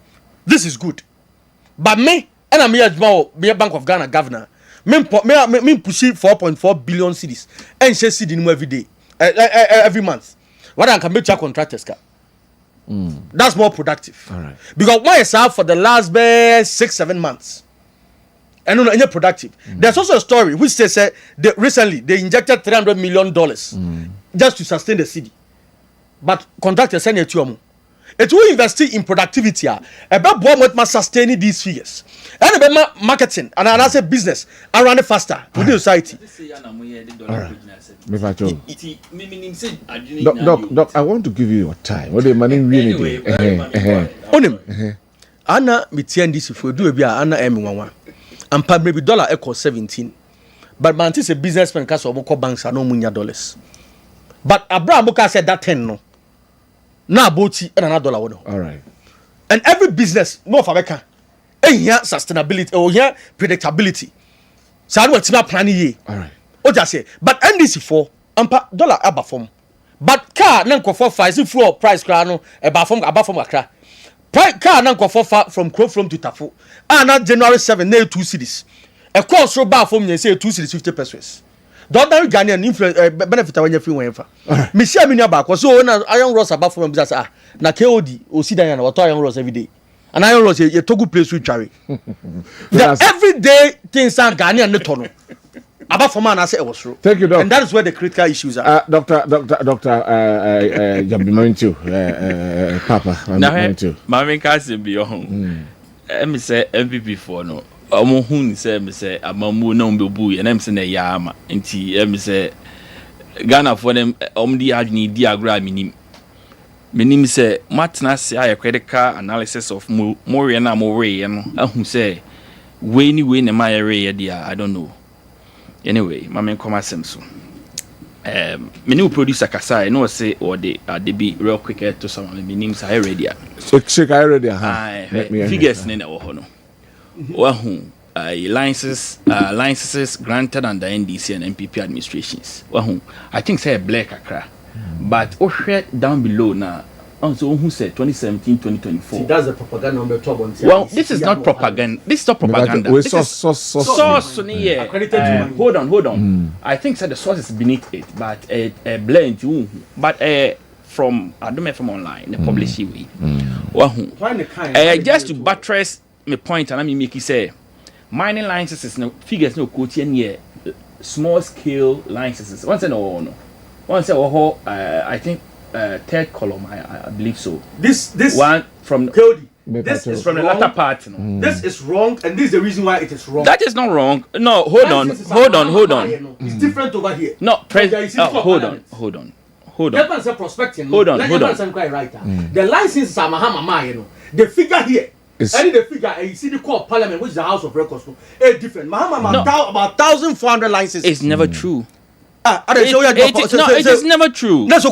This is good, but me and I'm here a Bank of Ghana governor. Me push 4.4 billion cedis and share cedi every day, every month. What I can make your contractors car. That's more productive.
All right.
Because why is out for the last 6-7 months, and no, any productive. There's also a story which they said recently they injected $300 million just to sustain the city, but contractors send it to them. It will invest in productivity. About what must sustain these figures. And about marketing and another business around it faster within society.
Doc, I want to give you your time. What the money really do?
Onim. Anna mitian this if we do a bia Anna M11. And maybe dollar equals 17. But man, this a businessman cast of banks are no money dollars. But Abraham Boka said that 10 no. Now boti and another dollar.
All right.
And every business, no for America, here sustainability or here predictability. So I want to plan ye.
All right.
What I say, but NDC for dollar above form. But car nanko for 5 floor price crano above from Accra. Car nanko for from Crofrom to Tafu. And not January 7, nail 2 cities. A course so bar from you say 2 cities 50 pesos. Don't know Ghanaian influence benefit when you feel whenever. Me share me back was so iron rods above from business na KOD o see Diana what iron rods every day. And iron rods a Togo place with Charlie. The everyday things are Ghanaian no tono. Above from man I say it was true.
Thank you, Doc.
And that is where the critical issues are.
Doctor Jabimantu, Papa.
Mami kasi bi ohun. Me say MVP for no. Omo hun say me say amamu na mbebu and em say na yama nti em say Ghana for them di adwini di agra minim say matna say a critical analysis of more na more no ahu say we na my area dia I don't know. Anyway, mama come asem so me new producer kasa no say or they be real quick to some minim say ready
check already
figures na wo ho no wahu licenses granted under NDC and MPP administrations. Wahu I think say black akra, but down below now. Also, who said 2017-2024?
See, that's the propaganda number 12.
Well, this is not propaganda. This is not propaganda. This is source. Hold on. I think that the source is beneath it, but a blend. But from I don't know from online, the publishing way. Just to buttress my point, and I mean make you say mining licenses no figures no quotidian year small scale licenses. Once no. I think. Third column, I believe so. This one from
Cody.
This is from the latter part. No?
This is wrong, and this is the reason why it is wrong.
That is not wrong. No, hold on.
It's different over here.
No, hold on. Hold on.
Prospecting.
Hold on.
The licenses are Mahama, the figure here. And the figure, you see the court parliament, which is the House of Records, it's different. Mahama about 1,400 licenses.
It's never true.
It
is never true.
No, it's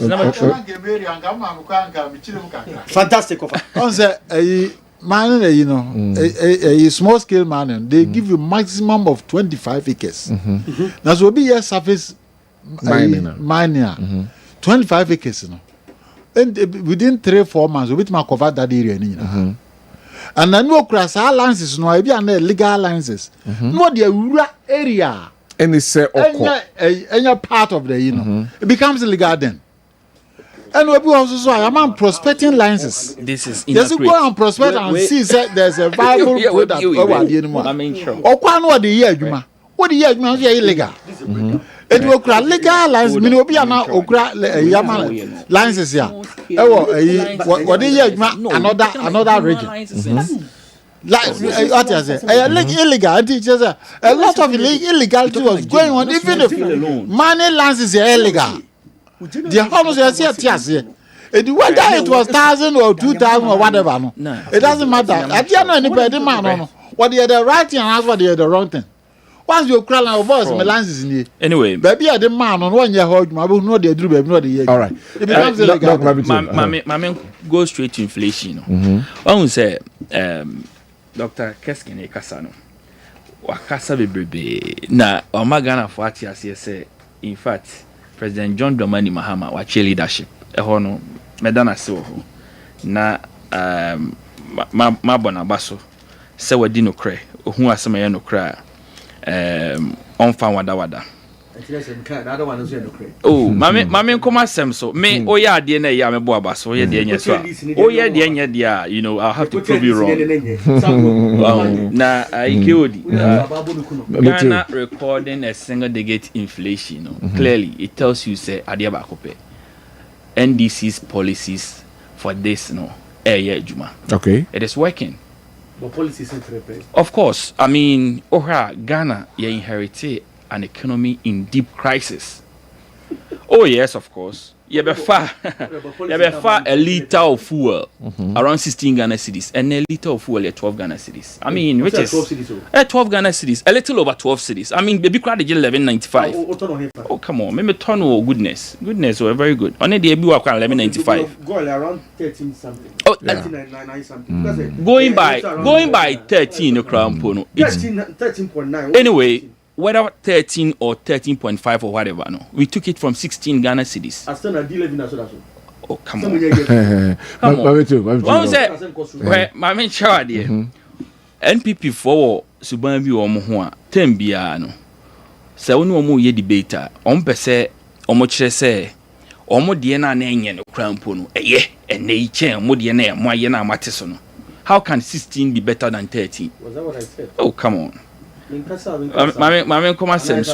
never true. Fantastic.
Mining, a small scale mining, they give you maximum of 25 acres. Now, so be a surface mining, 25 acres. And within 3-4 months, we will cover that area. And then no cross alliances, no idea, and legal alliances. No, the rural area.
And it's
any part of the, it becomes illegal then. And we also saw I'm prospecting licenses.
This is
just go and prospect and see that there's a viable product over the anymore.
I mean, sure.
Or what the year, Juma? What the year, illegal? It will cry legal license, Minopia now, Okra, Yaman licenses here. What the year, another region. Like what you say? Illegal. Teachers, a lot of illegality was going on. Even if money lands is illegal, the homes are here. Whether it was 1,000 or 2,000 or whatever, no, it doesn't matter. At the end of anybody, man, no, what they are the right thing and what they are the wrong thing. Once you cry like boss, my lands is in here.
Anyway,
baby, I the man on 1 year old, my book, no, they do, baby, no, they.
All right.
It becomes illegal.
My go straight to inflation. One say, Dr. Kessben Kasano. Wakasa bebrebe na omagana for atiase say in fact President John Dramani Mahama wa leadership eho no medana se ho na ma bona baso se wadi no kre ohun asema ye no kra onfa wada oh mame nkoma sem so me oya ade na ya me bo abaso oya de nya so oya de nya dia you know I'll have to prove you wrong na IKOD Ghana recording a single digit inflation clearly it tells you say ade ba kope NDC's policies for this juma
okay
it is working
but policies in prepare
of course I mean Ghana you inherited an economy in deep crisis. Oh yes, of course. You be far a liter of fuel around 16 Ghana cedis, and a liter of fuel at 12 Ghana cedis. I mean, which is 12 Ghana cedis, a little over 12 cedis. I mean, baby crowd 11.95. Oh come on, maybe ton of goodness, were very good. Only the baby work 11.95.
Go around 13 something.
Oh,
13.99 something.
Going by 13 the crown pono.
13.9.
Anyway. Whether 13 or 13.5 or whatever, no, we took it from 16 Ghana cedis. Oh, come on. Come on. What was that? Where my main child here, NPP for Suban bi omo ho a, tem bia no. Se wonu omo ye debater, pese omo kire se omo de na na enye no krampo no. Eye, ene yi chen omo de na mo aye na amate so no. How can 16 be better than 13?
Was that what I said?
Oh, come on. Mame come sense.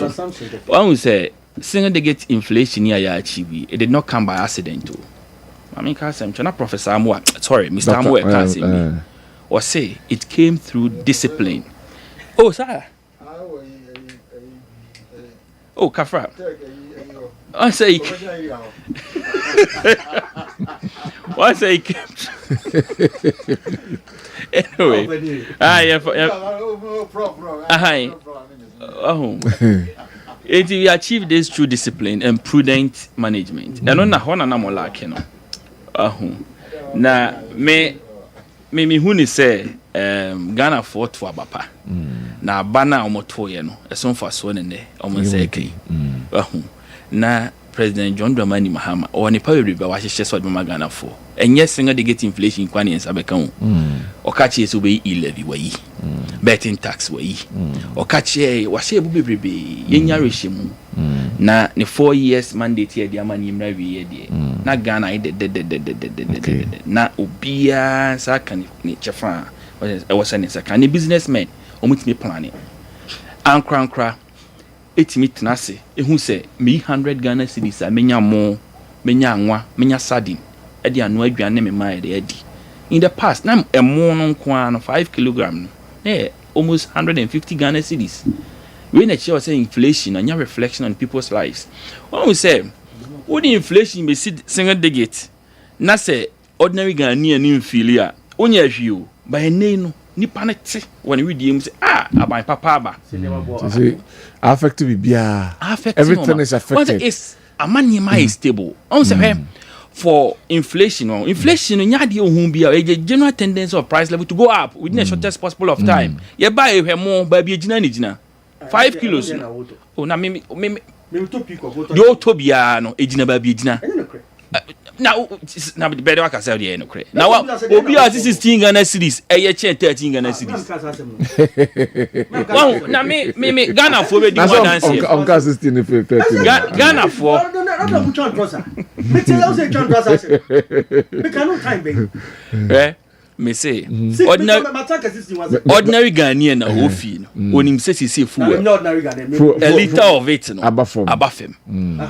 One say single digit inflation here ya achieve. It did not come by accident. Mame can say na Professor Amwa, sorry, Mr. Amwa can say me. Or say it came through discipline. Oh, sir. Oh, Kafra. I say what say anyway, we achieve this through discipline and prudent management. And on na hona na mo like no. Na me hu ni say Ghana fought for abapa. Na bana omoto ye no. Eson fa so ne ne omo say kai. Na President John Dramani Mahama or ni power riba wa hye so de Ghana for. Enye single digit inflation kwani ensabeka ho. Okachi eso be 11 wayi. Betting tax wayi. Okachi wa hye bu bebrebe yenya rehemu. Na ne 4 years mandate here dia mani mra wi ye de. Na Ghana de. Na obia sa kan ni chefa. Was an second businessman omutimi planning. Ankra etimi tenase ehun se me 100 Ghana cedis a menya mo menya anwa menya sardine e de anu aduane me mai de adi in the past na emo no nko no 5 kg no almost 150 Ghana cedis we na che say inflation and your reflection on people's lives when we say what the inflation be single digit na say ordinary Ghanaian ni feel a onya hwio by name no nipa na te when we dey say aban papa aba
see affected bia everything is affected
is amanima is stable on say for inflation nya de ohun bia a general tendency of price level to go up within the shortest possible of time ye buy ehwemo ba bia gina ni gina 5 kilos oh na me
to pick up
do to bia no ejina ba bia gina na better work aside there no cre now obi as 16 Ghana cedis eye che 13 Ghana cedis wow na me Ghana for be di more dance
on 16 13
Ghana for
no put on trouser me tell you say trouser me cannot time baby
me say ordinary Ghanaian na ofi no onim say fuel
ordinary Ghanaian
a liter of it no
abafem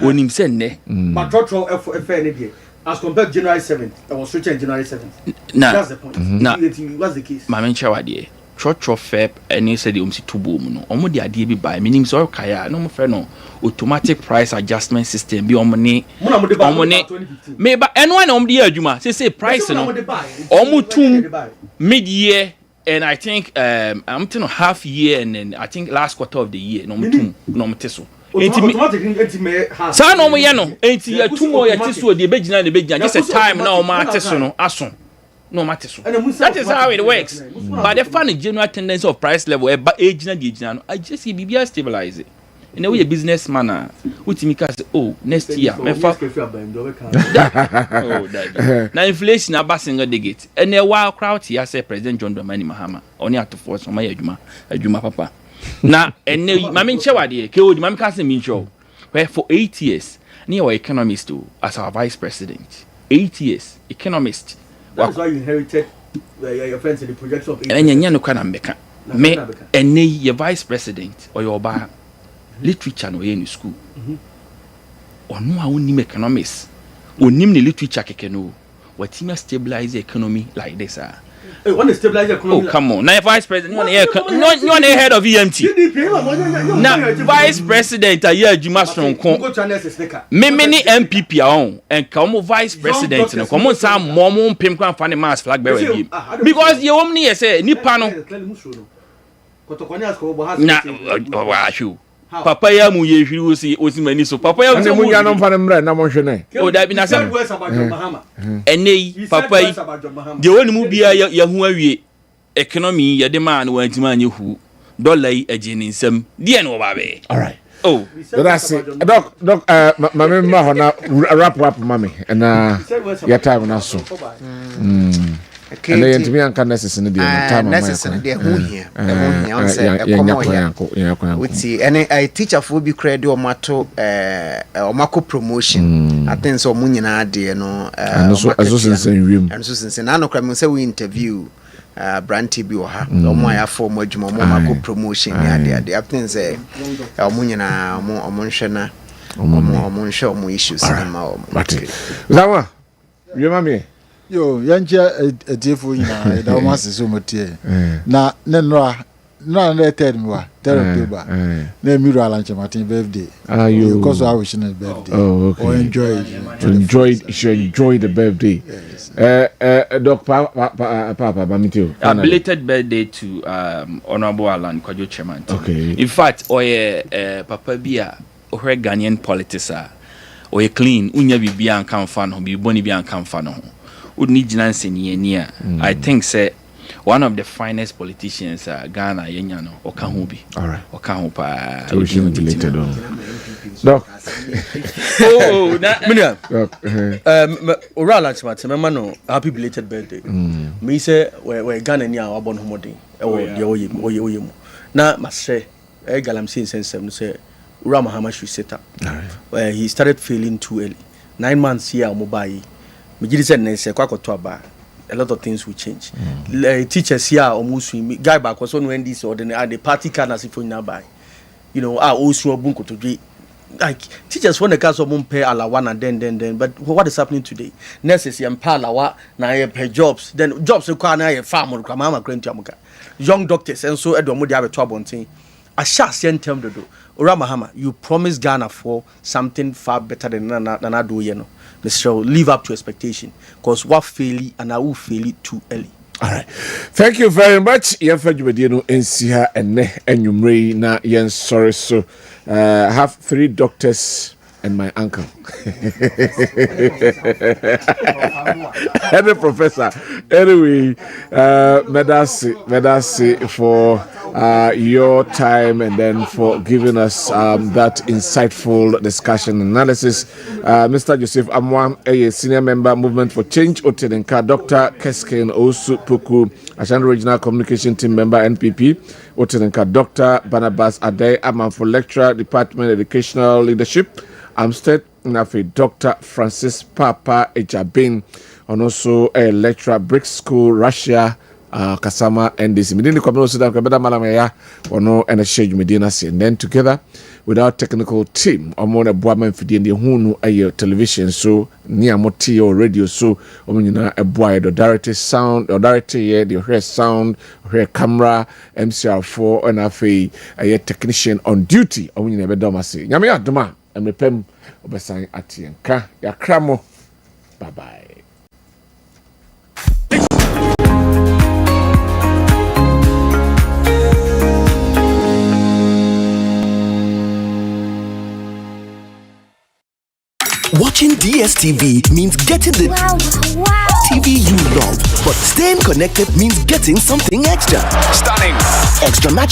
onim say ne
but trotro efe ne die as compared to January 7th, I was switching January 7th.
Nah.
That's the point.
Nah.
What's the case?
My main chawadie. Trotro Feb and you said you see 2 boom no. Omo the idea be by meaning so kaya no mo friend no automatic price adjustment system be omo ne me ba eno na omo the adwuma say price no omo tum mid year and I think I'm telling half year and then I think last quarter of the year no mo tum no mo teso
automatic me
sa no mo ye no enti ya tum o ya teso de be gina just a time na omo ateso no aso no matter so. That is how it works. But the funny general tendency of price level, age na the I just see BBR stabilize it. In a way, a businessman, which me say, oh, next year, now inflation na passing the gate. And a while crowd here say President John Dramani Mahama only have to force on my Juma papa. Now, and my main chair, killed my cousin Mincho, where for 8 years, near economist too, as our vice president. 8 years, economist.
That's why you inherited your friends in the projection of.
And you no kana mbeka. Me ene your vice president or your ba literature no in school. Onu a woni economics. Onim ne literature keke no. What team stabilize the economy like this ah.
Hey, want to stabilize the economy?
Oh, come on. Now vice president no head of EMT. Now vice president a year Juma strong kon. Me many MPP on and come vice president no come some momo pim kwan fan mass flag bearer bi. Because you omni say nipa no. Na wa shu. Papa ya mu ye hwiri osi mani so papa ya
mu ya no mfa ne mra na mo hwe
o da bi na sam enei papa yi de woni mu bia ya hu awie economy ya de man wa ntima anye hu dollar yi age ni nsam de no ba be
all right
oh
that's it doc mama ma ho na wrap up mama na ya time na so and then to me and can necessary the time
necessary the who here on say we see any I teacher for be credit or mato promotion I think so mun nyina de no
and so
since na no kram say we interview brand TB or ha omo ya for mo adwuma mo mako promotion ya de I think say mun nyina mo nhwe na mo nhwe mo issues na ma
Zawa you mama
yo yanjia etefo nyina da o masese omotie na ne no na third wa therapy ba na miru alanche martin birthday because I wish him birthday or enjoy
the birthday doc papa bamitio
a belated birthday to honorable Alan Kwadwo chairman
okay
in fact papa bia ohre Ghanaian politics o clean unya bibia anka mfa no bi boni bi anka mfa no Udni Jinanse ni I think say one of the finest politicians Ghana yenya no okahubi.
All right.
Okahupa.
Related on. Doc.
Oh, na oral lunch mama no happy belated birthday. Me say we Ghana ni a wabon homodin. E wo de oye mu. Na masre galamsi insensem no say Ura Mahama should set up. All right. He started failing too early. 9 months here mobile. A lot of things will change. Teachers here almost guy back was on when this or the party can as if you now buy. You know, also bunko to do like teachers when the cast of pay alawa and then but what is happening today? Nurses and palawa na pay jobs, then jobs require na farm or mama grand yamuka. Young doctors and so Edward Modi have a trouble thing. A shall send them to do. Ura Mahama, you promised Ghana for something far better than I do, you know. Mr. Live up to expectation because what fail and I will fail it too early.
All right. Thank you very much. Yefajubedino NCA and Numre na yen sorry so I have 3 doctors and my uncle. And the professor. Anyway, Medasi for your time and then for giving us that insightful discussion analysis. Mr. Joseph Amwa, a senior member, Movement for Change, Otenenka, Dr. Kessben Owusu Puku, Ashanti Regional Communication Team member, NPP, Otenenka, Dr. Barnabas Adey, Amanfo Lecturer, Department of Educational Leadership, Amstead, Nafi, Dr. Francis Papa Ejabin, and also a lecturer, Brick School, Russia, Kasama NDC. Medini Kwabena Owusu Dankwa beda malamaya ono ene share medina si. And then together with our technical team, omo na boa man fidie ndi hunu aye television so ni amoti or radio so omo nyina eboa the director sound or director ye the hair sound hair camera MCR4 and afi aye technician on duty omo nyina beda mase. Nyame adoma emepem obesan atienka yakramo. Bye bye.
Watching DSTV means getting the TV you love, but staying connected means getting something extra.
Stunning.
Extra match